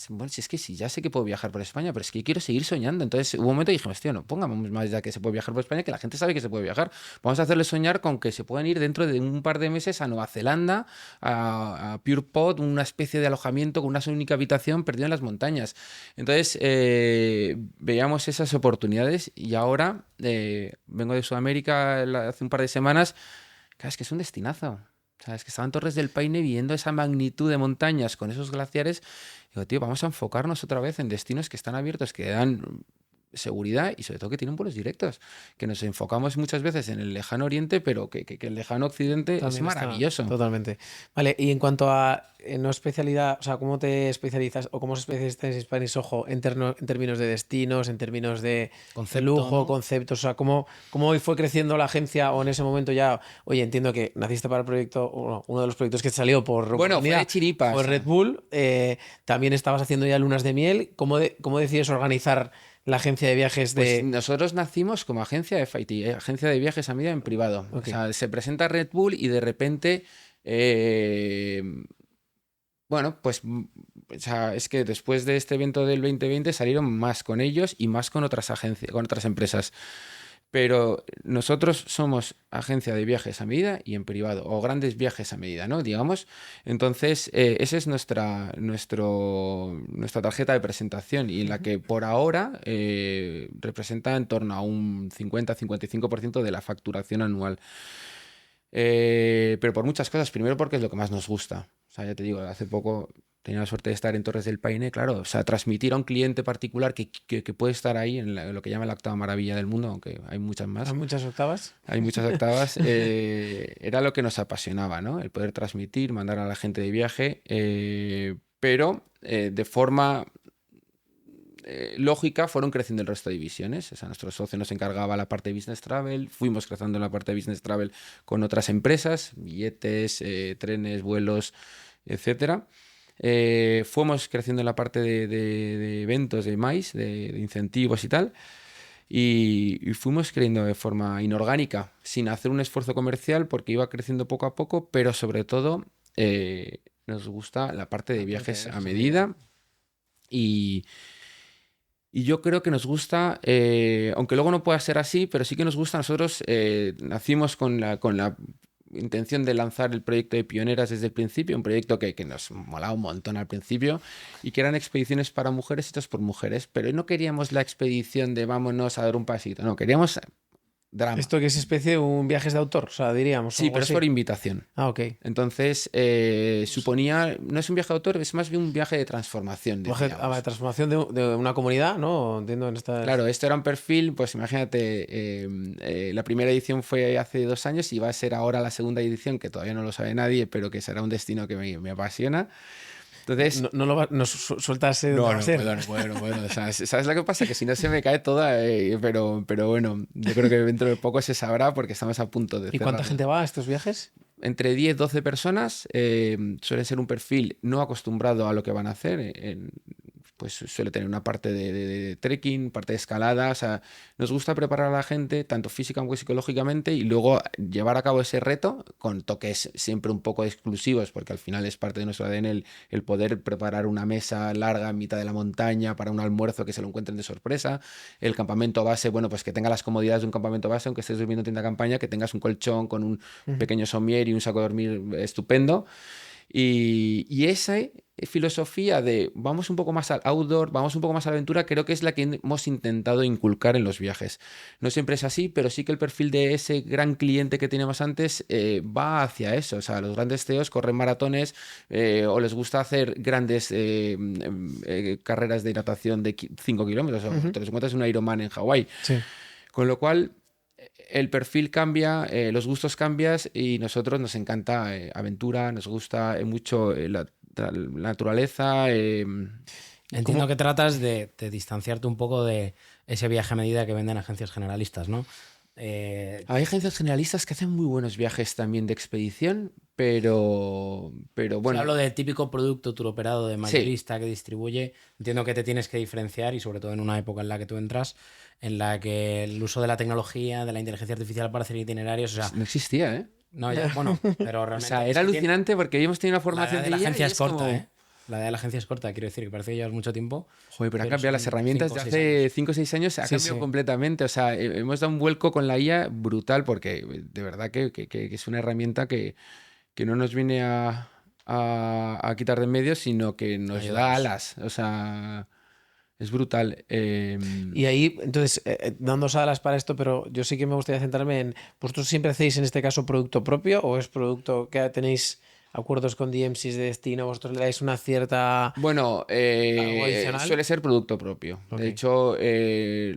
Speaker 1: Bueno, si es que sí, ya sé que puedo viajar por España, pero es que quiero seguir soñando. Entonces hubo un momento y dijimos, tío, no pongamos más ya que se puede viajar por España, que la gente sabe que se puede viajar. Vamos a hacerle soñar con que se pueden ir dentro de un par de meses a Nueva Zelanda, a Pure Pod, una especie de alojamiento con una única habitación perdido en las montañas. Entonces veíamos esas oportunidades y ahora vengo de Sudamérica hace un par de semanas. Claro, es que es un destinazo. O sea, es que estaban Torres del Paine viendo esa magnitud de montañas con esos glaciares. Digo, tío, vamos a enfocarnos otra vez en destinos que están abiertos, que dan seguridad y sobre todo que tienen vuelos directos. Que nos enfocamos muchas veces en el lejano oriente, pero que el lejano occidente
Speaker 3: También
Speaker 1: es maravilloso.
Speaker 3: Totalmente. Vale, y en cuanto a no especialidad, o sea, ¿cómo te especializas o cómo se especializa en Spanish Ojo en términos de destinos, en términos de
Speaker 2: Concepto,
Speaker 3: lujo,
Speaker 2: ¿no?
Speaker 3: conceptos? O sea, ¿cómo fue creciendo la agencia o en ese momento ya, oye, entiendo que naciste para el proyecto, uno de los proyectos que te salió por
Speaker 1: Bueno, fue
Speaker 3: oportunidad
Speaker 1: de chiripa.
Speaker 3: fue Red Bull, también estabas haciendo ya lunas de miel. ¿Cómo decides organizar la agencia de viajes
Speaker 1: Pues nosotros nacimos como agencia de FIT, agencia de viajes a medida en privado.
Speaker 3: Ok.
Speaker 1: O sea, se presenta Red Bull y de repente, bueno, pues o sea, es que después de este evento del 2020 salieron más con ellos y más con otras agencias, con otras empresas. Pero nosotros somos agencia de viajes a medida y en privado, o grandes viajes a medida, ¿no? Digamos. Entonces, esa es nuestra tarjeta de presentación y la que por ahora representa en torno a un 50-55% de la facturación anual. Pero por muchas cosas. Primero porque es lo que más nos gusta. O sea, ya te digo, hace poco tenía la suerte de estar en Torres del Paine, claro. O sea, transmitir a un cliente particular que puede estar ahí en lo que llama la octava maravilla del mundo, aunque hay muchas más.
Speaker 3: ¿Hay muchas octavas?
Speaker 1: Hay muchas octavas. Era lo que nos apasionaba, ¿no? El poder transmitir, mandar a la gente de viaje, pero de forma lógica fueron creciendo el resto de divisiones. O sea, nuestro socio nos encargaba la parte de Business Travel, fuimos creciendo en la parte de Business Travel con otras empresas, billetes, trenes, vuelos, etcétera. Fuimos creciendo en la parte de eventos, de MICE, de incentivos y tal. Y fuimos creciendo de forma inorgánica, sin hacer un esfuerzo comercial, porque iba creciendo poco a poco, pero sobre todo nos gusta la parte de viajes a medida. Y yo creo que nos gusta, aunque luego no pueda ser así, pero sí que nos gusta. Nosotros nacimos con la intención de lanzar el proyecto de Pioneras desde el principio, un proyecto que nos molaba un montón al principio y que eran expediciones para mujeres hechas por mujeres, pero no queríamos la expedición de vámonos a dar un pasito, no, queríamos drama.
Speaker 3: ¿Esto que es especie de un viajes de autor? O sea, diríamos.
Speaker 1: Sí, pero es por invitación.
Speaker 3: Ah, ok.
Speaker 1: Entonces, suponía, no es un viaje de autor, es más bien un viaje de transformación.
Speaker 3: De transformación de una comunidad, ¿no? Entiendo en esta...
Speaker 1: Claro, esto era un perfil, pues imagínate, la primera edición fue hace 2 años y va a ser ahora la segunda edición, que todavía no lo sabe nadie, pero que será un destino que me apasiona. Entonces,
Speaker 3: no sueltas
Speaker 1: no puedo. O sea, ¿sabes lo que pasa? Que si no se me cae toda, pero bueno, yo creo que dentro de poco se sabrá porque estamos a punto de
Speaker 3: ¿Y cuánta gente va a estos viajes?
Speaker 1: Entre 10 12 personas. Suele ser un perfil no acostumbrado a lo que van a hacer. Pues suele tener una parte de trekking, parte de escalada. O sea, nos gusta preparar a la gente, tanto física como psicológicamente, y luego llevar a cabo ese reto con toques siempre un poco exclusivos, porque al final es parte de nuestro ADN el poder preparar una mesa larga en mitad de la montaña para un almuerzo que se lo encuentren de sorpresa. El campamento base, bueno, pues que tenga las comodidades de un campamento base, aunque estés durmiendo en tienda de campaña, que tengas un colchón con un pequeño somier y un saco de dormir estupendo. Y esa filosofía de vamos un poco más al outdoor, vamos un poco más a la aventura, creo que es la que hemos intentado inculcar en los viajes. No siempre es así, pero sí que el perfil de ese gran cliente que teníamos antes va hacia eso. O sea, los grandes CEOs corren maratones o les gusta hacer grandes carreras de natación de 5 kilómetros. O te los encuentras en un Ironman en Hawái.
Speaker 3: Sí.
Speaker 1: Con lo cual, el perfil cambia, los gustos cambian y nosotros nos encanta aventura, nos gusta mucho la naturaleza.
Speaker 2: Entiendo que tratas de distanciarte un poco de ese viaje a medida que venden agencias generalistas, ¿no?
Speaker 1: Hay agencias generalistas que hacen muy buenos viajes también de expedición, pero
Speaker 2: Si
Speaker 1: bueno,
Speaker 2: hablo de típico producto turoperado de
Speaker 1: sí,
Speaker 2: mayorista que distribuye, entiendo que te tienes que diferenciar y sobre todo en una época en la que tú entras, en la que el uso de la tecnología, de la inteligencia artificial para hacer itinerarios, o sea,
Speaker 1: no existía, ¿eh?
Speaker 2: no, bueno, pero
Speaker 1: O sea,
Speaker 2: realmente es
Speaker 1: era
Speaker 2: que tiene,
Speaker 1: alucinante porque hemos tenido una
Speaker 2: la edad
Speaker 1: formación
Speaker 2: de
Speaker 1: de
Speaker 2: la
Speaker 1: ella y
Speaker 2: agencia es
Speaker 1: es
Speaker 2: corta,
Speaker 1: como...
Speaker 2: ¿eh? La edad de la agencia es corta, quiero decir que parece que llevas mucho tiempo,
Speaker 1: Joder, pero ha
Speaker 2: pero
Speaker 1: cambiado las
Speaker 2: son
Speaker 1: herramientas
Speaker 2: 5 o
Speaker 1: de
Speaker 2: 6
Speaker 1: hace
Speaker 2: años.
Speaker 1: 5 o 6 años, ha
Speaker 3: Sí,
Speaker 1: cambiado
Speaker 3: sí.
Speaker 1: completamente. O sea, hemos dado un vuelco con la IA brutal porque de verdad que es una herramienta que no nos viene a quitar de en medio, sino que nos da
Speaker 2: Ayudarnos.
Speaker 1: alas. O sea, es brutal.
Speaker 3: Y ahí, entonces, dándos alas para esto, pero yo sí que me gustaría centrarme en, ¿vosotros siempre hacéis en este caso producto propio o es producto que tenéis acuerdos con DMCs de destino, vosotros le dais una cierta,
Speaker 1: Bueno,
Speaker 3: algo adicional?
Speaker 1: suele ser producto propio.
Speaker 3: Ok.
Speaker 1: De hecho,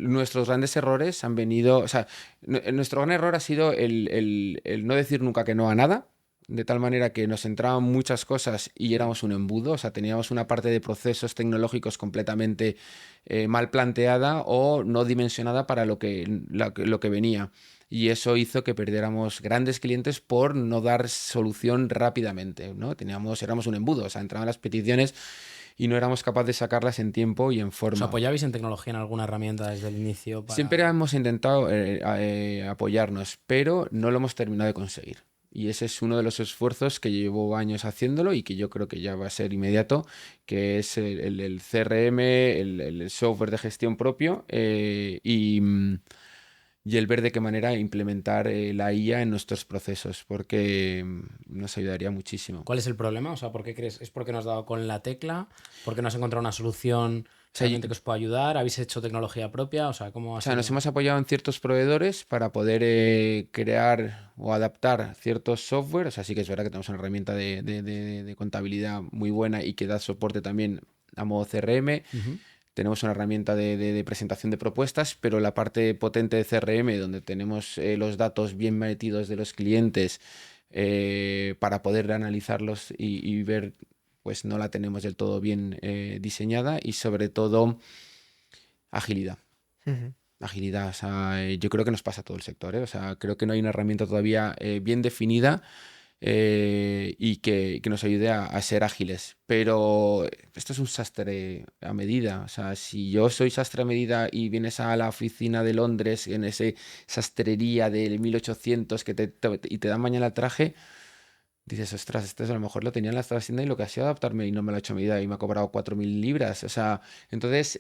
Speaker 1: nuestros grandes errores han venido, o sea, nuestro gran error ha sido el no decir nunca que no a nada, de tal manera que nos entraban muchas cosas y éramos un embudo, o sea, teníamos una parte de procesos tecnológicos completamente mal planteada o no dimensionada para lo que venía. Y eso hizo que perdiéramos grandes clientes por no dar solución rápidamente, ¿no? Éramos un embudo, o sea, entraban las peticiones y no éramos capaces de sacarlas en tiempo y en
Speaker 2: ¿Os
Speaker 1: forma.
Speaker 2: apoyabais en tecnología en alguna herramienta desde el inicio
Speaker 1: Siempre
Speaker 2: para...?
Speaker 1: hemos intentado apoyarnos, pero no lo hemos terminado de conseguir. Y ese es uno de los esfuerzos que llevo años haciéndolo y que yo creo que ya va a ser inmediato, que es el CRM, el software de gestión propio y el ver de qué manera implementar la IA en nuestros procesos, porque nos ayudaría muchísimo.
Speaker 2: ¿Cuál es el problema? O sea, ¿por qué crees? ¿Es porque no has dado con la tecla? ¿Porque no has encontrado una solución
Speaker 1: O sea,
Speaker 2: realmente que os pueda ayudar? ¿Habéis hecho tecnología propia? O sea, ¿cómo ha
Speaker 1: nos
Speaker 2: sido?
Speaker 1: hemos apoyado en ciertos proveedores para poder crear o adaptar ciertos software. O sea, sí que es verdad que tenemos una herramienta de contabilidad muy buena y que da soporte también a modo CRM.
Speaker 2: Ujú.
Speaker 1: Tenemos una herramienta de presentación de propuestas, pero la parte potente de CRM, donde tenemos los datos bien metidos de los clientes para poder analizarlos y ver, pues no la tenemos del todo bien diseñada y sobre todo agilidad.
Speaker 3: Ujú.
Speaker 1: Agilidad, o sea, yo creo que nos pasa a todo el sector, ¿eh? O sea, creo que no hay una herramienta todavía bien definida y que nos ayude a ser ágiles. Pero esto es un sastre a medida. O sea, si yo soy sastre a medida y vienes a la oficina de Londres en ese sastrería del 1800 y te dan mañana el traje, dices, ostras, este a lo mejor lo tenía en la tienda y lo que ha sido adaptarme y no me lo ha hecho a medida y me ha cobrado 4.000 libras. O sea, entonces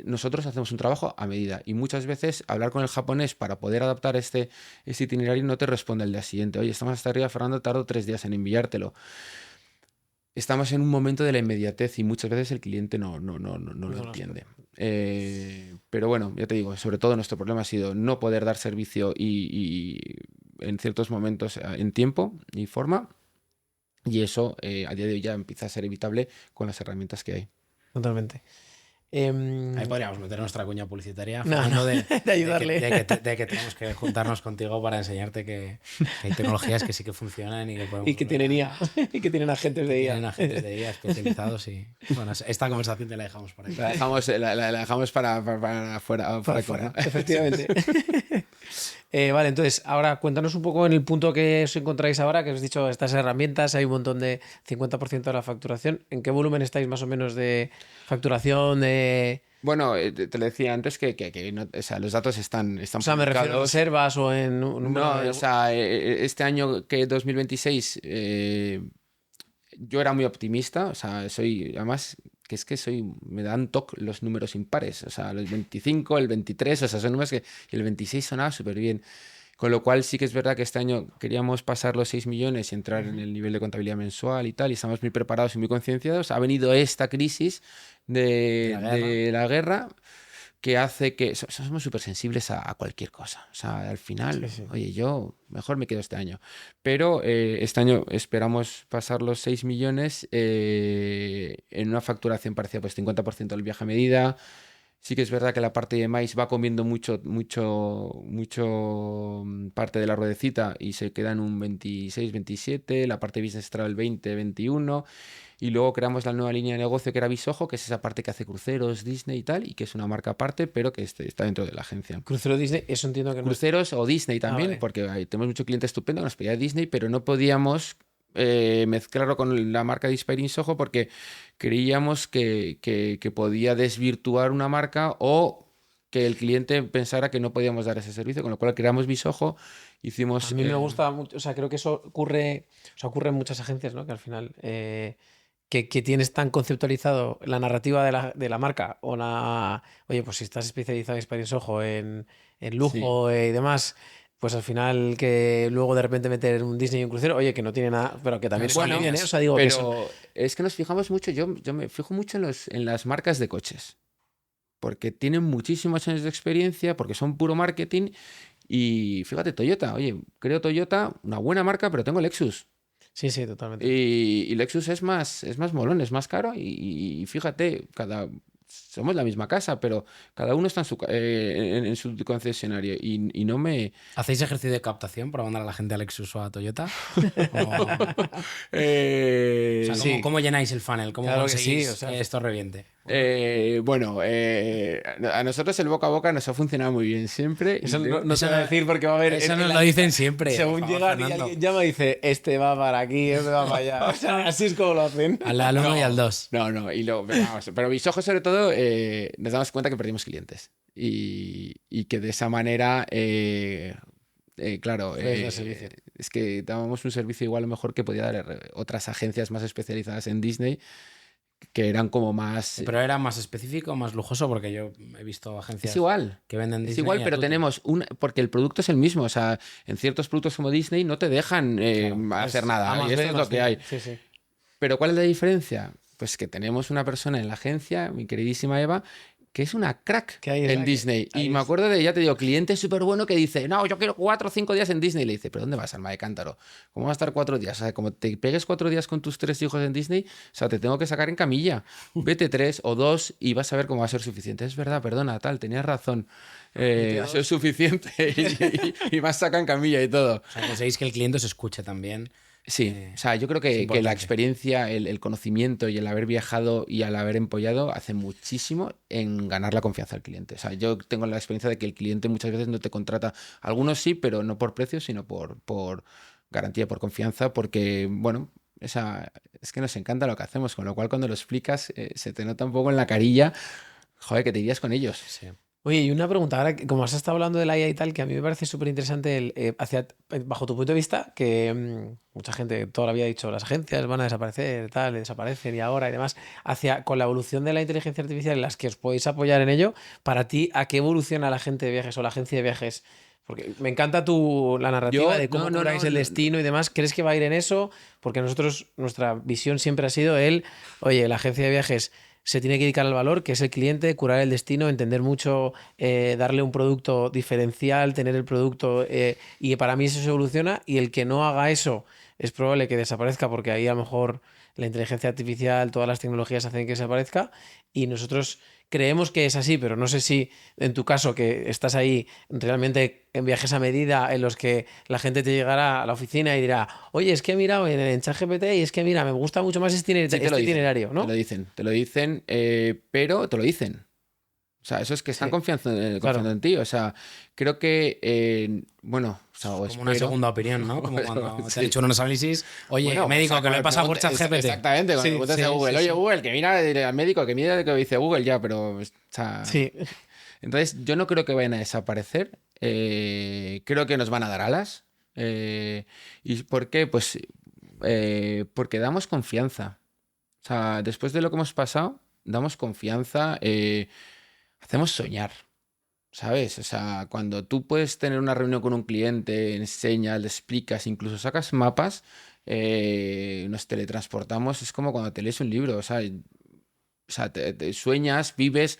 Speaker 1: nosotros hacemos un trabajo a medida y muchas veces hablar con el japonés para poder adaptar este itinerario no te responde al día siguiente. Oye, estamos hasta arriba, Fernando, tardo 3 días en enviártelo. Estamos en un momento de la inmediatez y muchas veces el cliente no lo
Speaker 3: No lo sé.
Speaker 1: entiende. Pero bueno, ya te digo, sobre todo nuestro problema ha sido no poder dar servicio y en ciertos momentos en tiempo y forma. Y eso a día de hoy ya empieza a ser evitable con las herramientas que hay.
Speaker 3: Totalmente.
Speaker 2: Ahí podríamos meter nuestra cuña publicitaria,
Speaker 3: No, no,
Speaker 2: Fernando,
Speaker 3: de ayudarle.
Speaker 2: de que tenemos que juntarnos contigo para enseñarte que hay tecnologías que sí que funcionan y que
Speaker 3: Y
Speaker 2: podemos
Speaker 3: que
Speaker 2: volver
Speaker 3: tienen
Speaker 2: a...
Speaker 3: IA. Y que tienen agentes
Speaker 2: que
Speaker 3: de
Speaker 2: tienen
Speaker 3: IA.
Speaker 2: agentes de IA especializados y... Bueno, esta conversación te la dejamos por aquí.
Speaker 1: La dejamos para fuera,
Speaker 3: Para
Speaker 1: fuera de
Speaker 3: afuera,
Speaker 1: cámara.
Speaker 3: efectivamente. Vale, entonces, ahora cuéntanos un poco en el punto que os encontráis ahora, que os he dicho estas herramientas, hay un montón de 50% de la facturación. ¿En qué volumen estáis más o menos de facturación?
Speaker 1: Bueno, te lo decía antes que o sea, los datos están
Speaker 3: O sea, me refiero a
Speaker 1: publicados.
Speaker 3: reservas o en número
Speaker 1: No,
Speaker 3: de...
Speaker 1: o sea, este año que 2026 yo era muy optimista, o sea, además, que me dan toque los números impares, o sea, los 25, el 23, o sea, son números que, y el 26 sonaba súper bien. Con lo cual sí que es verdad que este año queríamos pasar los 6 millones y entrar en
Speaker 3: Ujú.
Speaker 1: el nivel de contabilidad mensual y tal, y estamos muy preparados y muy concienciados. Ha venido esta crisis
Speaker 2: De la guerra.
Speaker 1: de la guerra que hace que somos súper sensibles a cualquier cosa. O sea, al
Speaker 3: Sí,
Speaker 1: final,
Speaker 3: sí.
Speaker 1: oye, yo mejor me quedo este año. Pero este año esperamos pasar los 6 millones en una facturación parecida, pues 50% del viaje a medida, Sí que es verdad que la parte de maíz va comiendo mucho parte de la ruedecita y se queda en un 26, 27, la parte de Business Travel 20, 21, y luego creamos la nueva línea de negocio que era Bisojo, que es esa parte que hace cruceros, Disney y tal, y que es una marca aparte, pero que está dentro de la agencia.
Speaker 3: Crucero Disney, eso entiendo que no es...
Speaker 1: Cruceros o Disney también,
Speaker 3: vale.
Speaker 1: porque tenemos mucho cliente estupendo que nos pedía Disney, pero no podíamos mezclarlo con la marca de Inspiring Soho porque creíamos que podía desvirtuar una marca o que el cliente pensara que no podíamos dar ese servicio, con lo cual creamos Bisojo, hicimos...
Speaker 3: A mí me gusta mucho, o sea, creo que eso ocurre, o sea, ocurre en muchas agencias, ¿no? Que al final, que tienes tan conceptualizado la narrativa de la marca o la... Oye, pues si estás especializado en Experience Ojo, en
Speaker 1: Sí.
Speaker 3: lujo y demás, pues al final que luego de repente meter un Disney y un crucero, oye, que no tiene nada, pero que también
Speaker 2: son
Speaker 3: está muy bien, ¿eh? O
Speaker 2: líneas.
Speaker 3: sea, digo que son...
Speaker 1: Pero es que nos fijamos mucho, yo me fijo mucho en las marcas de coches, porque tienen muchísimos años de experiencia, porque son puro marketing. Y fíjate, Toyota, oye, creo Toyota una buena marca, pero tengo Lexus.
Speaker 3: Sí, sí, totalmente.
Speaker 1: Y Lexus es más molón, es más caro. Y fíjate, somos la misma casa, pero cada uno está en su concesionario. Y no me.
Speaker 2: ¿Hacéis ejercicio de captación para mandar a la gente a Lexus o a Toyota? O sea,
Speaker 3: Sí.
Speaker 2: ¿cómo llenáis el funnel? ¿Cómo
Speaker 3: Claro que sí,
Speaker 2: conseguís
Speaker 3: o sea,
Speaker 2: que esto reviente?
Speaker 1: A nosotros el boca a boca nos ha funcionado muy bien siempre.
Speaker 3: Eso
Speaker 1: Y
Speaker 3: no
Speaker 2: Eso
Speaker 3: te voy a
Speaker 2: no-
Speaker 3: decir porque va a haber...
Speaker 2: Eso
Speaker 3: en
Speaker 2: nos
Speaker 3: la
Speaker 2: lo
Speaker 3: lista,
Speaker 2: dicen siempre.
Speaker 3: según
Speaker 2: por favor,
Speaker 3: llegan y
Speaker 2: Fernando.
Speaker 3: alguien llama y dice, este va para aquí, este va para allá. O sea, así es como lo hacen.
Speaker 2: Al 1 y al 2.
Speaker 1: No, y luego, vamos, pero mis ojos sobre todo nos damos cuenta que perdimos clientes y que de esa manera, claro,
Speaker 3: Puedes dar servicio.
Speaker 1: es que dábamos un servicio igual a lo mejor que podía dar otras agencias más especializadas en Disney que eran como más...
Speaker 2: Pero era más específico, más lujoso, porque yo he visto
Speaker 1: Es
Speaker 2: agencias
Speaker 1: igual.
Speaker 2: que venden Disney.
Speaker 1: Es igual,
Speaker 2: a
Speaker 1: pero
Speaker 2: tutti.
Speaker 1: tenemos porque el producto es el mismo. O sea, en ciertos productos como Disney no te dejan
Speaker 3: Claro,
Speaker 1: hacer
Speaker 3: es
Speaker 1: nada.
Speaker 3: A más
Speaker 1: Y esto
Speaker 3: B
Speaker 1: es
Speaker 3: más
Speaker 1: lo que
Speaker 3: C.
Speaker 1: hay.
Speaker 3: Sí, sí.
Speaker 1: Pero ¿cuál es la diferencia? Pues que tenemos una persona en la agencia, mi queridísima Eva, que es una crack
Speaker 3: Que ahí es
Speaker 1: en
Speaker 3: la que-
Speaker 1: Disney.
Speaker 3: ahí
Speaker 1: Y me
Speaker 3: es.
Speaker 1: acuerdo de, ya te digo, cliente súper bueno que dice, no, yo quiero 4 o 5 días en Disney. Y le dice, ¿pero dónde vas, alma de cántaro? ¿Cómo vas a estar 4 días? O sea, como te pegues 4 días con tus 3 hijos en Disney, o sea, te tengo que sacar en camilla. Vete 3 o 2 y vas a ver cómo va a ser suficiente. Es verdad, perdona, tal, tenías razón. Eso es suficiente. Y más saca en camilla y todo.
Speaker 2: O sea, conseguís que el cliente se escuche también.
Speaker 1: Sí, o sea, yo creo
Speaker 2: es
Speaker 1: que la
Speaker 2: importante.
Speaker 1: experiencia, el conocimiento y el haber viajado y el haber empollado hace muchísimo en ganar la confianza del cliente. O sea, yo tengo la experiencia de que el cliente muchas veces no te contrata, algunos sí, pero no por precio, sino por garantía, por confianza, porque, bueno, es que nos encanta lo que hacemos, con lo cual cuando lo explicas se te nota un poco en la carilla, joder, que te irías con ellos.
Speaker 2: Sí.
Speaker 3: Oye, y una pregunta, ahora que como has estado hablando de la IA y tal, que a mí me parece súper interesante bajo tu punto de vista, que mucha gente toda la vida ha dicho las agencias van a desaparecer, tal, desaparecen y ahora y demás, con la evolución de la inteligencia artificial en las que os podéis apoyar en ello, para ti, ¿a qué evoluciona la agente de viajes o la agencia de viajes? Porque me encanta la narrativa de cómo curáis el destino y demás. ¿Crees que va a ir en eso? Porque nuestra visión siempre ha sido oye, la agencia de viajes se tiene que dedicar al valor, que es el cliente, curar el destino, entender mucho, darle un producto diferencial, tener el producto, y para mí eso se evoluciona, y el que no haga eso es probable que desaparezca, porque ahí a lo mejor la inteligencia artificial, todas las tecnologías hacen que desaparezca, y nosotros creemos que es así, pero no sé si en tu caso, que estás ahí realmente en viajes a medida en los que la gente te llegará a la oficina y dirá, oye, es que he mirado en ChatGPT y es que mira, me gusta mucho más este
Speaker 1: Sí, te lo dicen,
Speaker 3: itinerario, ¿no?
Speaker 1: te lo dicen, pero te lo dicen. O sea, eso es que están
Speaker 3: Sí,
Speaker 1: confiando
Speaker 3: claro.
Speaker 1: en ti. O sea, creo que, bueno, o sea, o
Speaker 2: Como una
Speaker 1: espero-
Speaker 2: segunda opinión, ¿no? Como cuando te
Speaker 1: Sí.
Speaker 2: han hecho unos análisis. Oye,
Speaker 1: Bueno,
Speaker 2: médico,
Speaker 1: o sea,
Speaker 2: que lo he
Speaker 1: cuando
Speaker 2: pasado por
Speaker 1: preguntas-
Speaker 2: ChatGPT.
Speaker 1: Exactamente, cuando
Speaker 3: Sí,
Speaker 1: preguntas
Speaker 3: sí,
Speaker 1: a Google,
Speaker 3: sí,
Speaker 1: oye
Speaker 3: sí.
Speaker 1: Google, que mira al médico, que mira lo que dice Google ya, pero, o sea,
Speaker 3: Sí,
Speaker 1: entonces yo no creo que vayan a desaparecer. Creo que nos van a dar alas. ¿Y por qué? Pues porque damos confianza. O sea, después de lo que hemos pasado, damos confianza, hacemos soñar. ¿Sabes? O sea, cuando tú puedes tener una reunión con un cliente, enseñas, le explicas, incluso sacas mapas, nos teletransportamos, es como cuando te lees un libro, o sea, te sueñas, vives,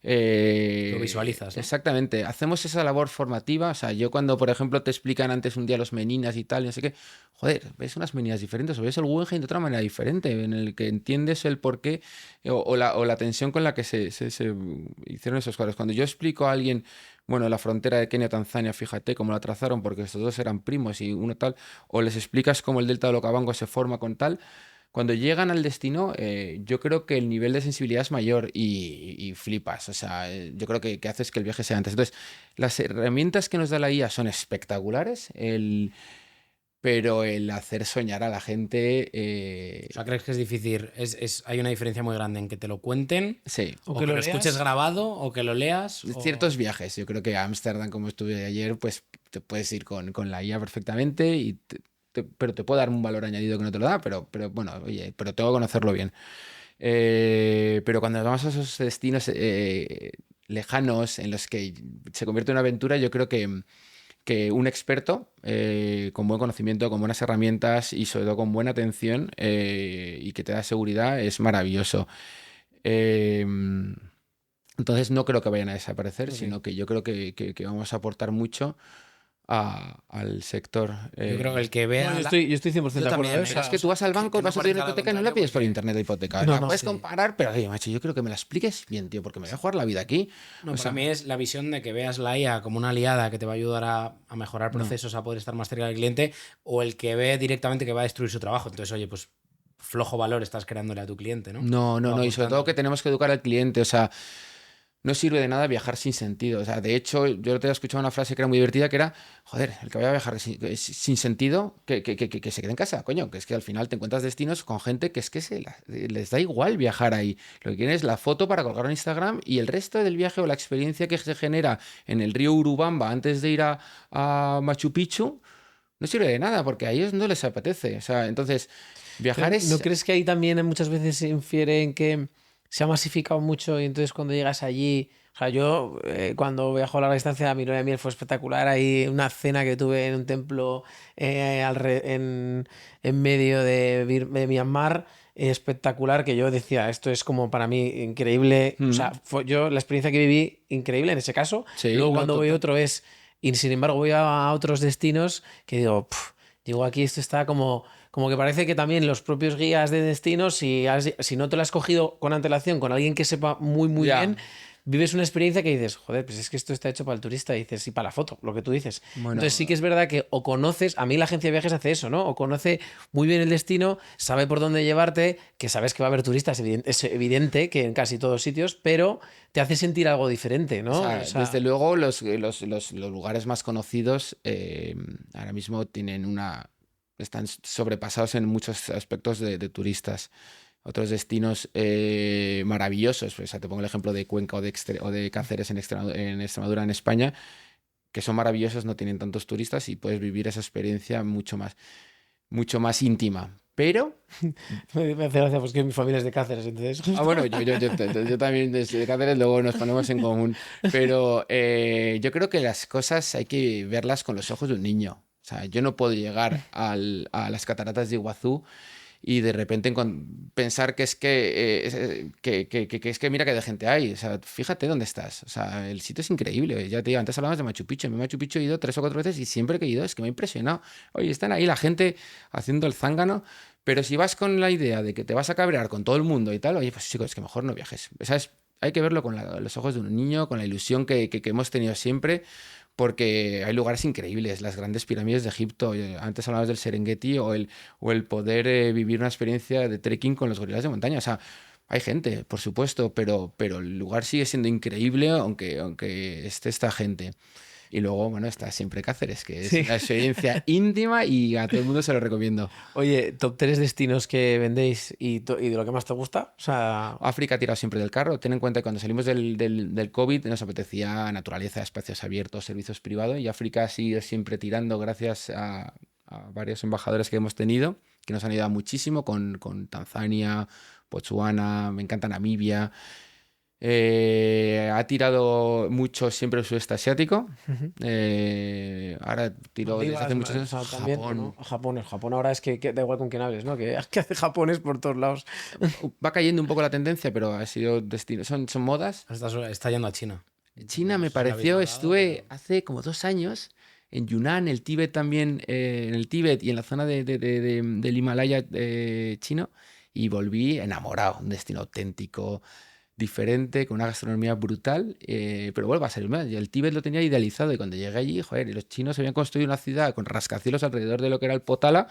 Speaker 2: Lo visualizas, ¿no?
Speaker 1: Exactamente. Hacemos esa labor formativa. O sea, yo cuando, por ejemplo, te explican antes un día los meninas y tal, y no sé qué, joder, ves unas meninas diferentes o ves el Guggenheim de otra manera diferente, en el que entiendes el porqué o la tensión con la que se hicieron esos cuadros. Cuando yo explico a alguien, bueno, la frontera de Kenia-Tanzania, fíjate cómo la trazaron, porque estos dos eran primos y uno tal, o les explicas cómo el delta del Okavango se forma con tal. Cuando llegan al destino, yo creo que el nivel de sensibilidad es mayor y flipas. O sea, yo creo que haces que el viaje sea antes. Entonces, las herramientas que nos da la IA son espectaculares, pero el hacer soñar a la gente,
Speaker 2: O sea, ¿crees que es difícil? Hay una diferencia muy grande en que te lo cuenten,
Speaker 1: sí.
Speaker 3: O
Speaker 2: o
Speaker 3: que
Speaker 2: que
Speaker 3: lo
Speaker 2: lo escuches
Speaker 3: leas.
Speaker 2: grabado, o que lo leas.
Speaker 1: Ciertos viajes, yo creo que a Ámsterdam, como estuve ayer, pues te puedes ir con la IA perfectamente, pero te puede dar un valor añadido que no te lo da, pero bueno, oye, pero tengo que conocerlo bien. Pero cuando nos vamos a esos destinos lejanos en los que se convierte en una aventura, yo creo que un experto con buen conocimiento, con buenas herramientas y sobre todo con buena atención y que te da seguridad es maravilloso. Eh, entonces no creo que vayan a desaparecer,
Speaker 3: Ok.
Speaker 1: sino que yo creo que vamos a aportar mucho al sector.
Speaker 2: Yo creo que el que
Speaker 3: No,
Speaker 2: vea.
Speaker 3: yo estoy 100%
Speaker 2: Yo
Speaker 3: de acuerdo,
Speaker 2: también,
Speaker 3: ¿eh? O
Speaker 1: Pero
Speaker 3: sea,
Speaker 1: es que tú vas al banco y
Speaker 2: que no
Speaker 1: vas a pedir una
Speaker 2: parezca lo
Speaker 1: hipoteca y no la
Speaker 2: contrario,
Speaker 1: pides por
Speaker 2: porque.
Speaker 1: internet la hipoteca.
Speaker 3: No,
Speaker 1: La
Speaker 3: no,
Speaker 1: puedes
Speaker 3: sí.
Speaker 1: comparar, pero oye, macho, yo creo que me la expliques bien, tío, porque me voy a jugar la vida aquí.
Speaker 2: No,
Speaker 1: O
Speaker 2: para
Speaker 1: sea,
Speaker 2: mí es la visión de que veas la IA como una aliada que te va a ayudar a mejorar
Speaker 1: no.
Speaker 2: procesos, a poder estar más cerca del cliente, o el que ve directamente que va a destruir su trabajo. Entonces, oye, pues flojo valor estás creándole a tu cliente, ¿no?
Speaker 1: No,
Speaker 2: O
Speaker 1: no, no, y sobre todo que
Speaker 2: aportándole.
Speaker 1: tenemos que educar al cliente, o sea, no sirve de nada viajar sin sentido. O sea, de hecho, yo te he escuchado una frase que era muy divertida, que era, joder, el que vaya a viajar sin sentido, que se quede en casa, coño, que es que al final te encuentras destinos con gente que es que les da igual viajar ahí. Lo que quieren es la foto para colgar en Instagram y el resto del viaje o la experiencia que se genera en el río Urubamba antes de ir a Machu Picchu, no sirve de nada, porque a ellos no les apetece. O sea, entonces,
Speaker 3: Pero
Speaker 1: viajar
Speaker 3: ¿no
Speaker 1: es...
Speaker 3: crees que ahí también muchas veces se infiere en que se ha masificado mucho y entonces cuando llegas allí, o sea, yo cuando viajo a larga distancia, mi luna de miel fue espectacular, hay una cena que tuve en un templo en medio de Myanmar, espectacular, que yo decía, esto es como para mí increíble, o sea,
Speaker 1: Mm,
Speaker 3: yo la experiencia que viví, increíble en ese caso,
Speaker 1: sí,
Speaker 3: luego
Speaker 1: no,
Speaker 3: cuando voy
Speaker 1: total.
Speaker 3: otro es, y sin embargo voy a otros destinos que digo, "Puf, digo, aquí esto está como que parece que también los propios guías de destinos, si no te lo has cogido con antelación, con alguien que sepa muy, muy bien,
Speaker 1: Ya.
Speaker 3: vives una experiencia que dices, joder, pues es que esto está hecho para el turista, y dices, y para la foto, lo que tú dices. Entonces sí que
Speaker 1: Bueno,
Speaker 3: es verdad que o conoces, a mí la agencia de viajes hace eso, ¿no? O conoce muy bien el destino, sabe por dónde llevarte, que sabes que va a haber turistas, es evidente que en casi todos sitios, pero te hace sentir algo diferente,
Speaker 1: o
Speaker 3: ¿no? O
Speaker 1: sea, desde
Speaker 3: sea,
Speaker 1: luego los lugares más conocidos ahora mismo están sobrepasados en muchos aspectos de turistas. Otros destinos maravillosos, pues, o sea, te pongo el ejemplo de Cuenca o de Cáceres en Extremadura, en España, que son maravillosos, no tienen tantos turistas y puedes vivir esa experiencia mucho más íntima. Pero
Speaker 3: me hace gracia, pues que mi familia es de Cáceres, entonces
Speaker 1: bueno,
Speaker 3: justo.
Speaker 1: yo también desde Cáceres luego nos ponemos en común, pero yo creo que las cosas hay que verlas con los ojos de un niño. O sea, yo no puedo llegar a las cataratas de Iguazú y de repente pensar que es que es que mira que de gente hay. O sea, fíjate dónde estás. O sea, el sitio es increíble. Ya te digo, antes hablabas de Machu Picchu. En Machu Picchu he ido 3 o 4 veces y siempre que he ido es que me ha impresionado. Oye, están ahí la gente haciendo el zángano. Pero si vas con la idea de que te vas a cabrear con todo el mundo y tal, oye, pues chicos, es que mejor no viajes. ¿Sabes? Hay que verlo con los ojos de un niño, con la ilusión que hemos tenido siempre, porque hay lugares increíbles, las grandes pirámides de Egipto, antes hablabas del Serengeti o el poder vivir una experiencia de trekking con los gorilas de montaña. O sea, hay gente, por supuesto, pero el lugar sigue siendo increíble aunque esté esta gente. Y luego, bueno, está siempre Cáceres, que es
Speaker 3: Sí.
Speaker 1: una experiencia íntima y a todo el mundo se lo recomiendo.
Speaker 3: Oye, top 3 destinos que vendéis y de lo que más te gusta. O sea,
Speaker 1: África ha tirado siempre del carro. Ten en cuenta que cuando salimos del COVID nos apetecía naturaleza, espacios abiertos, servicios privados y África ha sido siempre tirando gracias a varios embajadores que hemos tenido, que nos han ayudado muchísimo con Tanzania, Botswana, me encanta Namibia. Ha tirado mucho siempre el sudeste asiático. Ahora tiró desde hace muchos años
Speaker 3: También,
Speaker 1: Japón.
Speaker 3: ¿no? Japón ahora es que da igual con quién hables, ¿no? Que hace japonés por todos lados.
Speaker 1: Va cayendo un poco la tendencia, pero ha sido destino. Son modas.
Speaker 2: Está yendo a China.
Speaker 1: China me
Speaker 2: No sé si lo habéis
Speaker 1: pareció,
Speaker 2: hablado,
Speaker 1: estuve hace como 2 años en Yunnan, el Tíbet también, en el Tíbet y en la zona del Himalaya chino, y volví enamorado, un destino auténtico, diferente, con una gastronomía brutal, pero vuelvo a salir más. Y el Tíbet lo tenía idealizado y cuando llegué allí, joder, y los chinos habían construido una ciudad con rascacielos alrededor de lo que era el Potala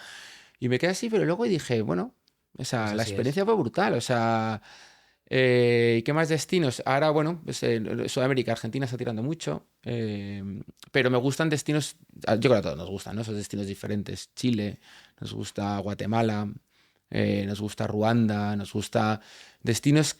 Speaker 1: y me quedé así, pero luego dije, bueno, o sea,
Speaker 2: Pues
Speaker 1: la
Speaker 2: así
Speaker 1: experiencia fue brutal, o sea... ¿Y qué más destinos? Ahora, bueno, pues, Sudamérica, Argentina está tirando mucho, pero me gustan destinos, yo creo que a todos nos gustan, ¿no? Esos destinos diferentes. Chile, nos gusta Guatemala, nos gusta Ruanda, nos gusta destinos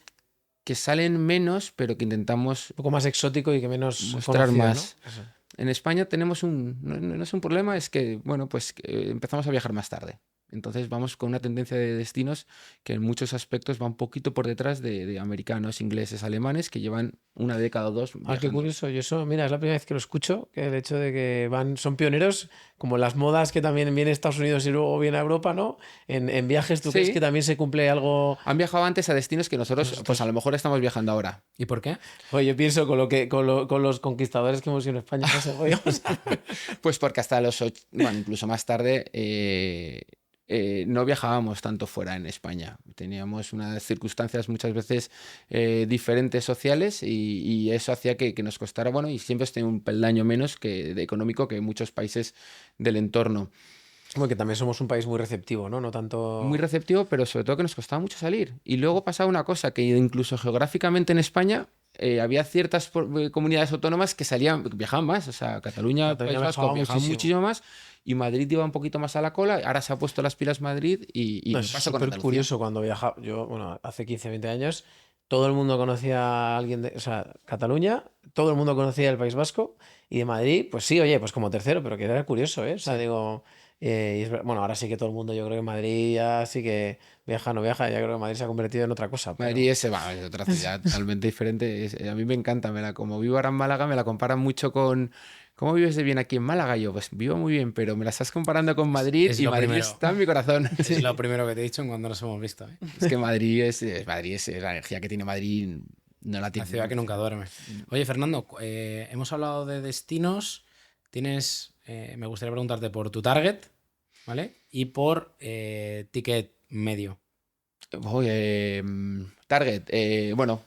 Speaker 1: que salen menos, pero que intentamos
Speaker 3: Un poco más exótico y que menos
Speaker 1: mostrar
Speaker 3: conocido,
Speaker 1: más.
Speaker 3: ¿no? Eso.
Speaker 1: En España tenemos no es un problema, es que, bueno, pues empezamos a viajar más tarde. Entonces vamos con una tendencia de destinos que en muchos aspectos va un poquito por detrás de americanos, ingleses, alemanes, que llevan una década o dos
Speaker 3: Qué
Speaker 1: viajando.
Speaker 3: curioso. Yo eso, mira, es la primera vez que lo escucho, que el hecho de que son pioneros, como las modas que también viene a Estados Unidos y luego viene a Europa, ¿no? En viajes, ¿tú crees
Speaker 1: Sí.
Speaker 3: que también se cumple algo?
Speaker 1: Han viajado antes a destinos que nosotros, pues a lo mejor estamos viajando ahora.
Speaker 2: ¿Y por qué?
Speaker 3: Oye, yo pienso con los conquistadores que hemos ido en España, no sé, oye, o sea,
Speaker 1: Pues porque hasta bueno, incluso más tarde, no viajábamos tanto fuera en España. Teníamos unas circunstancias muchas veces diferentes sociales y eso hacía que nos costara, bueno, y siempre esté un peldaño menos de económico que muchos países del entorno.
Speaker 3: como que también somos un país muy receptivo, ¿no? No tanto...
Speaker 1: Muy receptivo, pero sobre todo que nos costaba mucho salir. Y luego pasaba una cosa, que incluso geográficamente en España había ciertas comunidades autónomas que viajaban más. O sea, Cataluña, País Vasco viajaban muchísimo más y Madrid iba un poquito más a la cola. Ahora se ha puesto las pilas Madrid y
Speaker 3: No,
Speaker 1: me
Speaker 3: es
Speaker 1: pasa con
Speaker 3: súper
Speaker 1: Andalucía.
Speaker 3: curioso cuando viajaba. Yo, bueno, hace 15, 20 años, todo el mundo conocía a alguien de, o sea, Cataluña, todo el mundo conocía el País Vasco y de Madrid, pues sí, oye, pues como tercero, pero que era curioso, ¿eh? O sea, digo, bueno, ahora sí que todo el mundo, yo creo que Madrid ya sí que viaja, no viaja, ya creo que Madrid se ha convertido en otra cosa. Pero...
Speaker 1: Madrid es otra ciudad totalmente diferente. A mí me encanta. Como vivo ahora en Málaga, me la comparan mucho con... ¿Cómo vives de bien aquí en Málaga? Yo, pues vivo muy bien, pero me la estás comparando con Madrid
Speaker 2: Es
Speaker 1: y
Speaker 2: lo
Speaker 1: Madrid
Speaker 2: primero.
Speaker 1: está en mi corazón.
Speaker 2: Es lo primero que te he dicho en cuando nos hemos visto. ¿eh?
Speaker 1: Es que Madrid es la energía que tiene Madrid, no la
Speaker 2: La
Speaker 1: tiene.
Speaker 2: ciudad que nunca duerme. Oye, Fernando, hemos hablado de destinos. Me gustaría preguntarte por tu target, ¿vale? Y por ticket medio.
Speaker 1: Target, bueno,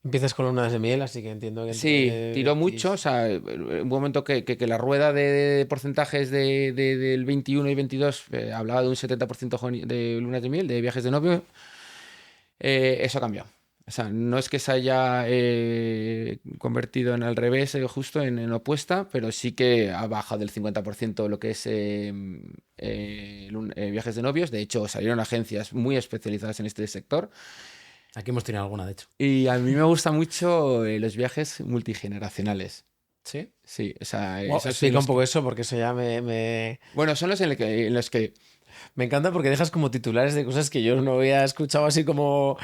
Speaker 3: Empiezas con lunas de miel, así que entiendo que...
Speaker 1: sí,
Speaker 3: entre
Speaker 1: tiró
Speaker 3: 20
Speaker 1: mucho, o sea, un momento que la rueda de porcentajes del 21 y 22 hablaba de un 70% de lunas de miel, de viajes de novio, eso cambió. O sea, no es que se haya convertido en al revés, justo en opuesta, pero sí que ha bajado del 50% lo que es viajes de novios. De hecho, salieron agencias muy especializadas en este sector.
Speaker 2: Aquí hemos tenido alguna, de hecho.
Speaker 1: Y a mí me gustan mucho los viajes multigeneracionales.
Speaker 2: ¿Sí?
Speaker 1: Sí, o sea,
Speaker 3: Wow,
Speaker 1: esos en
Speaker 3: explica
Speaker 1: los
Speaker 3: un poco eso, porque eso ya me...
Speaker 1: bueno, son los en los que
Speaker 3: Me encanta porque dejas como titulares de cosas que yo no había escuchado así como...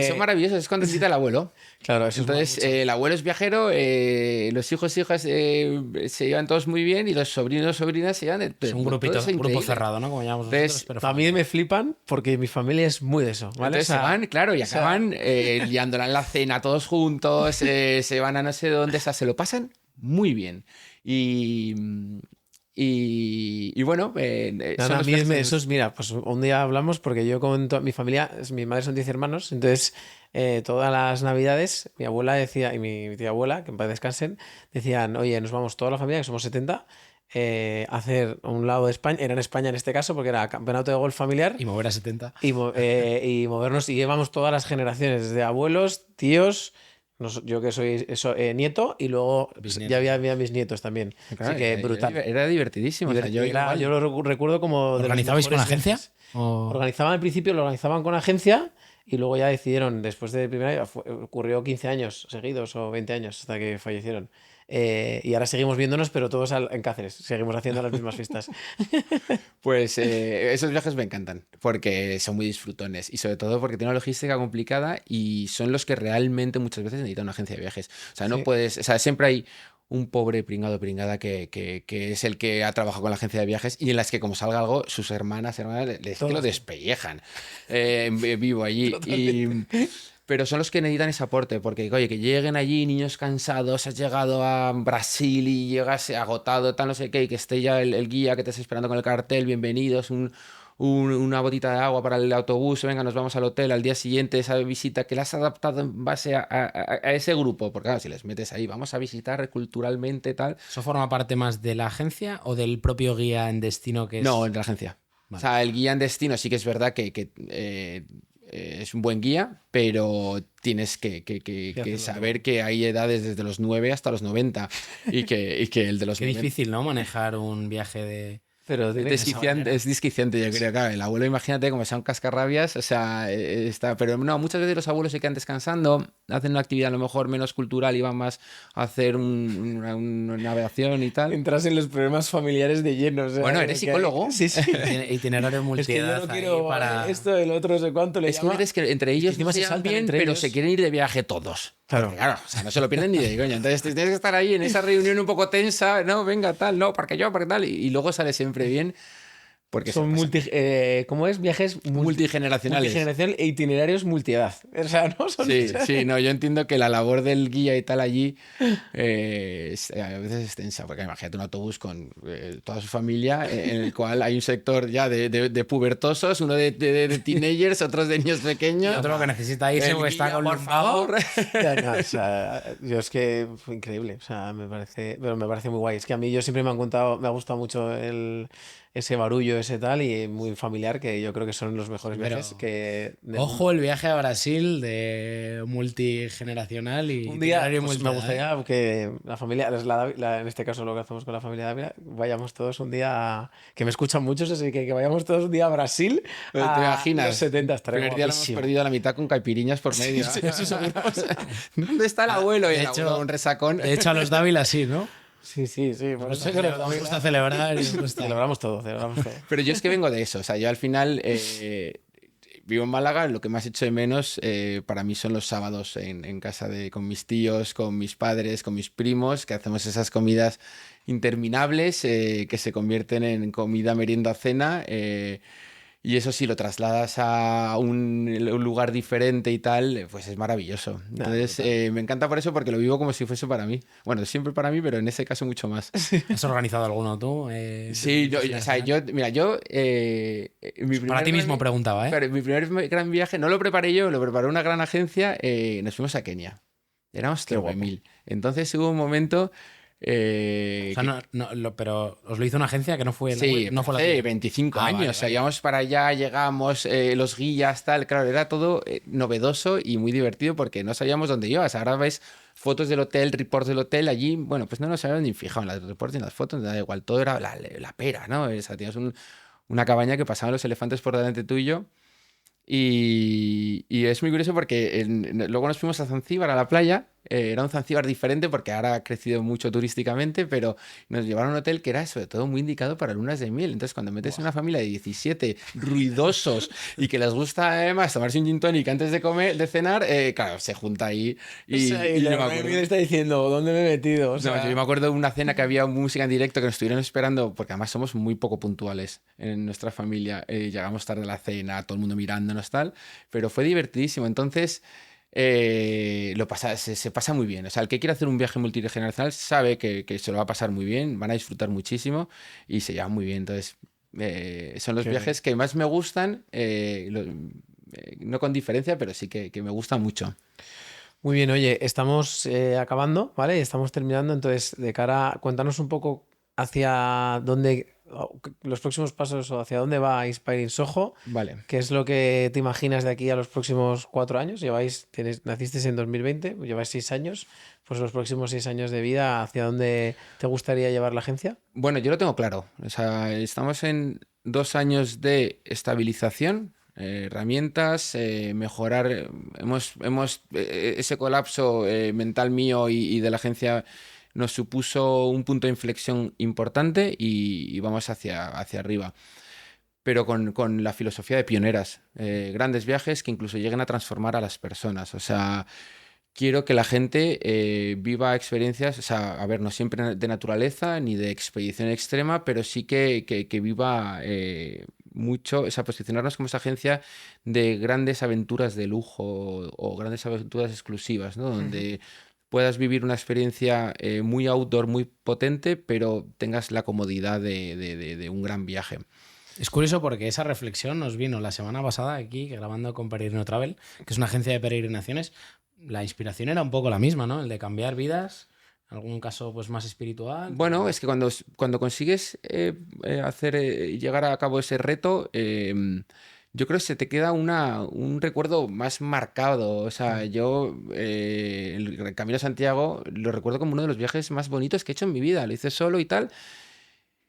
Speaker 1: son maravillosos. Es cuando visita el abuelo.
Speaker 3: Claro, eso
Speaker 1: Entonces,
Speaker 3: es mucho.
Speaker 1: el abuelo es viajero, los hijos e hijas se llevan todos muy bien y los sobrinos sobrinas se llevan
Speaker 2: Es un
Speaker 1: todo
Speaker 2: grupito,
Speaker 1: es
Speaker 2: grupo
Speaker 1: increíble.
Speaker 2: cerrado, ¿no? Como llamamos
Speaker 1: Entonces,
Speaker 2: nosotros, pero
Speaker 3: A mí me flipan porque mi familia es muy de eso, ¿vale?
Speaker 1: Entonces se van, claro, y
Speaker 3: o sea-
Speaker 1: acaban liándola en la cena todos juntos, se van a no sé dónde, o sea, se lo pasan muy bien. Y bueno,
Speaker 3: No,
Speaker 1: son
Speaker 3: no, a
Speaker 1: los
Speaker 3: mí
Speaker 1: viajes
Speaker 3: esos, mira, pues un día hablamos porque yo con mi familia, mi madre son 10 hermanos, entonces todas las navidades mi abuela decía, y mi tía abuela, que en paz descansen, decían, oye, nos vamos toda la familia, que somos 70, a hacer un lado de España, era en España en este caso, porque era campeonato de golf familiar,
Speaker 2: Y mover a 70.
Speaker 3: y movernos, y llevamos todas las generaciones, desde abuelos, tíos, yo que soy nieto, y luego
Speaker 2: Bisnietos.
Speaker 3: ya había mis nietos también.
Speaker 1: Claro,
Speaker 3: Así que
Speaker 1: era
Speaker 3: brutal.
Speaker 1: Era divertidísimo. O sea, yo igual.
Speaker 3: Yo lo recuerdo como de los
Speaker 2: ¿Organizabais con
Speaker 3: mejores
Speaker 2: agencia?
Speaker 3: viajes.
Speaker 2: ¿O...
Speaker 3: Organizaban al principio, lo organizaban con agencia y luego ya decidieron, después de primera, ocurrió 15 años seguidos o 20 años hasta que fallecieron. Y ahora seguimos viéndonos, pero todos en Cáceres. Seguimos haciendo las mismas fiestas.
Speaker 1: Pues esos viajes me encantan porque son muy disfrutones y sobre todo porque tienen una logística complicada y son los que realmente muchas veces necesitan una agencia de viajes. O sea, no puedes, o sea, siempre hay un pobre pringado pringada que es el que ha trabajado con la agencia de viajes y en las que como salga algo, sus hermanas es que lo despellejan vivo allí. Pero son los que necesitan ese aporte, porque, oye, que lleguen allí niños cansados, has llegado a Brasil y llegas agotado, tal, no sé qué, y que esté ya el guía que te está esperando con el cartel, bienvenidos, una botita de agua para el autobús, venga, nos vamos al hotel al día siguiente, esa visita que la has adaptado en base a ese grupo, porque claro, si les metes ahí, vamos a visitar culturalmente, tal.
Speaker 2: ¿Eso forma parte más de la agencia o del propio guía en destino que es...?
Speaker 1: No, en la agencia. Vale. O sea, el guía en destino sí que es verdad que es un buen guía, pero tienes que saber que hay edades desde los 9 hasta los 90 y que el de los
Speaker 2: Qué
Speaker 1: 90...
Speaker 2: difícil, ¿no? Manejar un viaje de...
Speaker 3: Pero
Speaker 1: es desquiciante, yo creo. Claro, el abuelo, imagínate como sea un cascarrabias, o sea, está. Pero no, muchas veces los abuelos se quedan descansando, hacen una actividad a lo mejor menos cultural y van más a hacer una navegación y tal.
Speaker 3: Entras en los problemas familiares de lleno. O sea,
Speaker 1: bueno, eres psicólogo.
Speaker 3: Sí.
Speaker 2: Itinerario multiedad.
Speaker 3: Es que yo no quiero
Speaker 2: para...
Speaker 3: esto, el otro, no sé cuánto le llama.
Speaker 1: Es que entre ellos
Speaker 3: no se
Speaker 1: llevan
Speaker 3: saltan
Speaker 1: bien,
Speaker 3: entre
Speaker 1: pero
Speaker 3: ellos.
Speaker 1: se quieren ir de viaje todos.
Speaker 3: Claro.
Speaker 1: Porque, claro, o sea, no se lo pierden ni de coña. Entonces tienes que estar ahí en esa reunión un poco tensa, no, venga, tal, no, porque tal, y luego sale siempre bien. Porque
Speaker 3: son ¿cómo es? Viajes
Speaker 1: multigeneracionales.
Speaker 3: Multigeneracional e itinerarios multiedad. O sea, ¿no?
Speaker 1: Sí, no, yo entiendo que la labor del guía y tal allí a veces es tensa, porque imagínate un autobús con toda su familia en el cual hay un sector ya de pubertosos, uno de teenagers, otros de niños pequeños.
Speaker 2: Y otro que necesita irse porque está con
Speaker 1: por favor.
Speaker 3: No, o sea, yo es que fue increíble, o sea, me parece muy guay. Es que a mí yo siempre me ha gustado mucho ese barullo, ese tal, y muy familiar, que yo creo que son los mejores viajes que...
Speaker 2: Ojo, el viaje a Brasil de multigeneracional y
Speaker 3: un día pues me gustaría que la familia, en este caso lo que hacemos con la familia Dávila, vayamos todos un día, que me escuchan muchos, así que vayamos todos un día a Brasil.
Speaker 1: ¿Te imaginas?
Speaker 3: Los 70
Speaker 1: El primer día lo hemos perdido a la mitad con caipiriñas por medio.
Speaker 3: Sí, eso seguro.
Speaker 1: ¿Dónde está el abuelo? Y el abuelo un resacón.
Speaker 2: De hecho, a los Dávila sí, ¿no?
Speaker 3: Sí, por eso
Speaker 2: que nos gusta celebrar.
Speaker 3: Celebramos todo.
Speaker 1: Pero yo es que vengo de eso, o sea, yo al final vivo en Málaga, lo que más echo de menos para mí son los sábados en casa con mis tíos, con mis padres, con mis primos, que hacemos esas comidas interminables que se convierten en comida, merienda, cena. Y eso sí, lo trasladas a un lugar diferente y tal, pues es maravilloso. Entonces, me encanta por eso, porque lo vivo como si fuese para mí. Bueno, siempre para mí, pero en ese caso mucho más.
Speaker 2: ¿Has organizado alguno tú?
Speaker 1: Sí, mira,
Speaker 2: para ti mismo preguntaba, ¿eh?
Speaker 1: Pero mi primer gran viaje no lo preparé yo, lo preparó una gran agencia. Nos fuimos a Kenia. Éramos 9.000. Entonces hubo un momento...
Speaker 2: o sea, pero os lo hizo una agencia que no fue
Speaker 1: no
Speaker 2: fue
Speaker 1: hace 25 años.
Speaker 2: Vale,
Speaker 1: o sea, íbamos para allá, llegamos, los guías, tal. Claro, era todo novedoso y muy divertido porque no sabíamos dónde ibas. Ahora ves fotos del hotel, reports del hotel. Allí, bueno, pues no nos habíamos ni fijado en los reports ni en las fotos, da igual. Todo era la pera, ¿no? O sea, tenías una cabaña que pasaban los elefantes por delante tuyo. Y es muy curioso porque luego nos fuimos a Zanzíbar, a la playa. Era un Zanzíbar diferente porque ahora ha crecido mucho turísticamente, pero nos llevaron a un hotel que era sobre todo muy indicado para lunas de miel. Entonces, cuando metes una familia de 17 ruidosos y que les gusta además tomarse un gin tonic antes de cenar, claro, se junta ahí. Y
Speaker 3: yo me acuerdo, está diciendo, ¿dónde me he metido? O sea...
Speaker 1: No, yo me acuerdo de una cena que había música en directo que nos estuvieron esperando, porque además somos muy poco puntuales en nuestra familia. Llegamos tarde a la cena, todo el mundo mirándonos, tal, pero fue divertidísimo. Entonces... se pasa muy bien. O sea, el que quiere hacer un viaje multigeneracional sabe que se lo va a pasar muy bien, van a disfrutar muchísimo y se llevan muy bien. Entonces, son los viajes que más me gustan, no con diferencia, pero sí que me gustan mucho.
Speaker 3: Muy bien, oye, estamos acabando, ¿vale? Estamos terminando, entonces, cuéntanos un poco hacia dónde... los próximos pasos o hacia dónde va Inspiring Soho.
Speaker 1: Vale.
Speaker 3: ¿Qué es lo que te imaginas de aquí a los próximos 4 años? Nacisteis en 2020, lleváis 6 años. Pues los próximos 6 años de vida, ¿hacia dónde te gustaría llevar la agencia?
Speaker 1: Bueno, yo lo tengo claro. O sea, estamos en 2 años de estabilización, herramientas, mejorar. Hemos ese colapso mental mío y de la agencia. nos supuso un punto de inflexión importante y vamos hacia arriba. Pero con la filosofía de pioneras, grandes viajes que incluso lleguen a transformar a las personas. O sea, quiero que la gente viva experiencias, o sea, a ver, no siempre de naturaleza ni de expedición extrema, pero sí que viva mucho, o sea, posicionarnos como esa agencia de grandes aventuras de lujo o grandes aventuras exclusivas, ¿no? Donde puedas vivir una experiencia muy outdoor, muy potente, pero tengas la comodidad de un gran viaje.
Speaker 2: Es curioso porque esa reflexión nos vino la semana pasada aquí grabando con Peregrino Travel, que es una agencia de peregrinaciones. La inspiración era un poco la misma, ¿no? El de cambiar vidas, en algún caso pues más espiritual.
Speaker 1: Bueno, es que cuando consigues llegar a cabo ese reto, yo creo que se te queda un recuerdo más marcado. O sea, yo el Camino a Santiago lo recuerdo como uno de los viajes más bonitos que he hecho en mi vida. Lo hice solo y tal.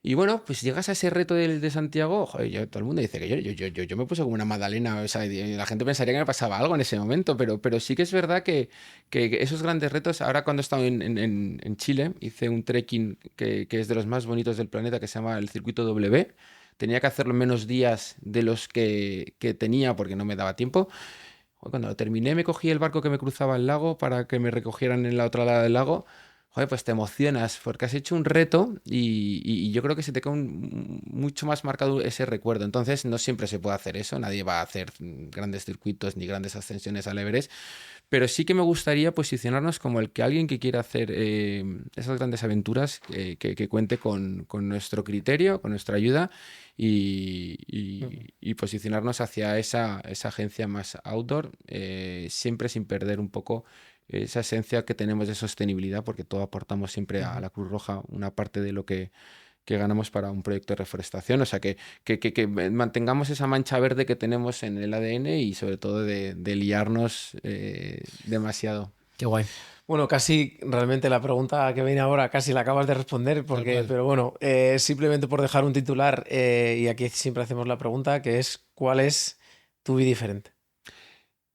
Speaker 1: Y bueno, pues llegas a ese reto de Santiago, joder, todo el mundo dice que yo me puse como una magdalena, o sea, y la gente pensaría que me pasaba algo en ese momento, pero sí que es verdad que esos grandes retos, ahora cuando he estado en Chile, hice un trekking que es de los más bonitos del planeta, que se llama el Circuito W, tenía que hacerlo en menos días de los que tenía porque no me daba tiempo. Cuando lo terminé me cogí el barco que me cruzaba el lago para que me recogieran en la otra lado del lago. Joder, pues te emocionas porque has hecho un reto y yo creo que se te queda mucho más marcado ese recuerdo. Entonces no siempre se puede hacer eso, nadie va a hacer grandes circuitos ni grandes ascensiones al Everest, pero sí que me gustaría posicionarnos como el que alguien que quiera hacer esas grandes aventuras que cuente con nuestro criterio, con nuestra ayuda y posicionarnos hacia esa agencia más outdoor, siempre sin perder un poco esa esencia que tenemos de sostenibilidad, porque todo aportamos siempre a la Cruz Roja una parte de lo que ganamos para un proyecto de reforestación. O sea, que mantengamos esa mancha verde que tenemos en el ADN y sobre todo de liarnos demasiado.
Speaker 2: Qué guay.
Speaker 3: Bueno, casi realmente la pregunta que viene ahora casi la acabas de responder, pero bueno, simplemente por dejar un titular, y aquí siempre hacemos la pregunta, que es ¿cuál es tu vida diferente?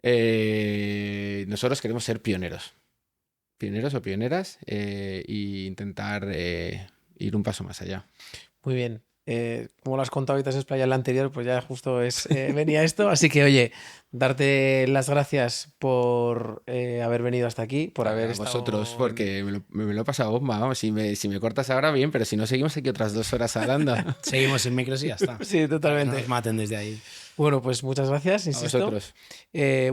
Speaker 1: Nosotros queremos ser pioneros o pioneras e intentar ir un paso más allá.
Speaker 3: Muy bien. Como lo has contado y te has explayado en la anterior, pues ya justo venía esto. Así que, oye, darte las gracias por haber venido hasta aquí, por haber estado...
Speaker 1: vosotros, porque me lo he pasado bomba. Vamos, si me cortas ahora, bien, pero si no, seguimos aquí otras 2 horas hablando.
Speaker 2: Seguimos sin micros y ya está.
Speaker 3: Sí, totalmente.
Speaker 2: No nos maten desde ahí.
Speaker 3: Bueno, pues muchas gracias, insisto.
Speaker 1: A vosotros.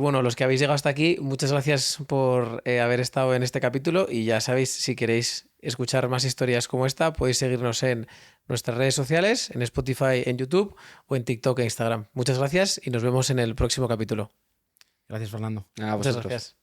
Speaker 3: Bueno, los que habéis llegado hasta aquí, muchas gracias por haber estado en este capítulo y ya sabéis, si queréis escuchar más historias como esta, podéis seguirnos en nuestras redes sociales, en Spotify, en YouTube o en TikTok e Instagram. Muchas gracias y nos vemos en el próximo capítulo.
Speaker 2: Gracias, Fernando.
Speaker 1: A
Speaker 3: Muchas
Speaker 1: vosotros.
Speaker 3: gracias.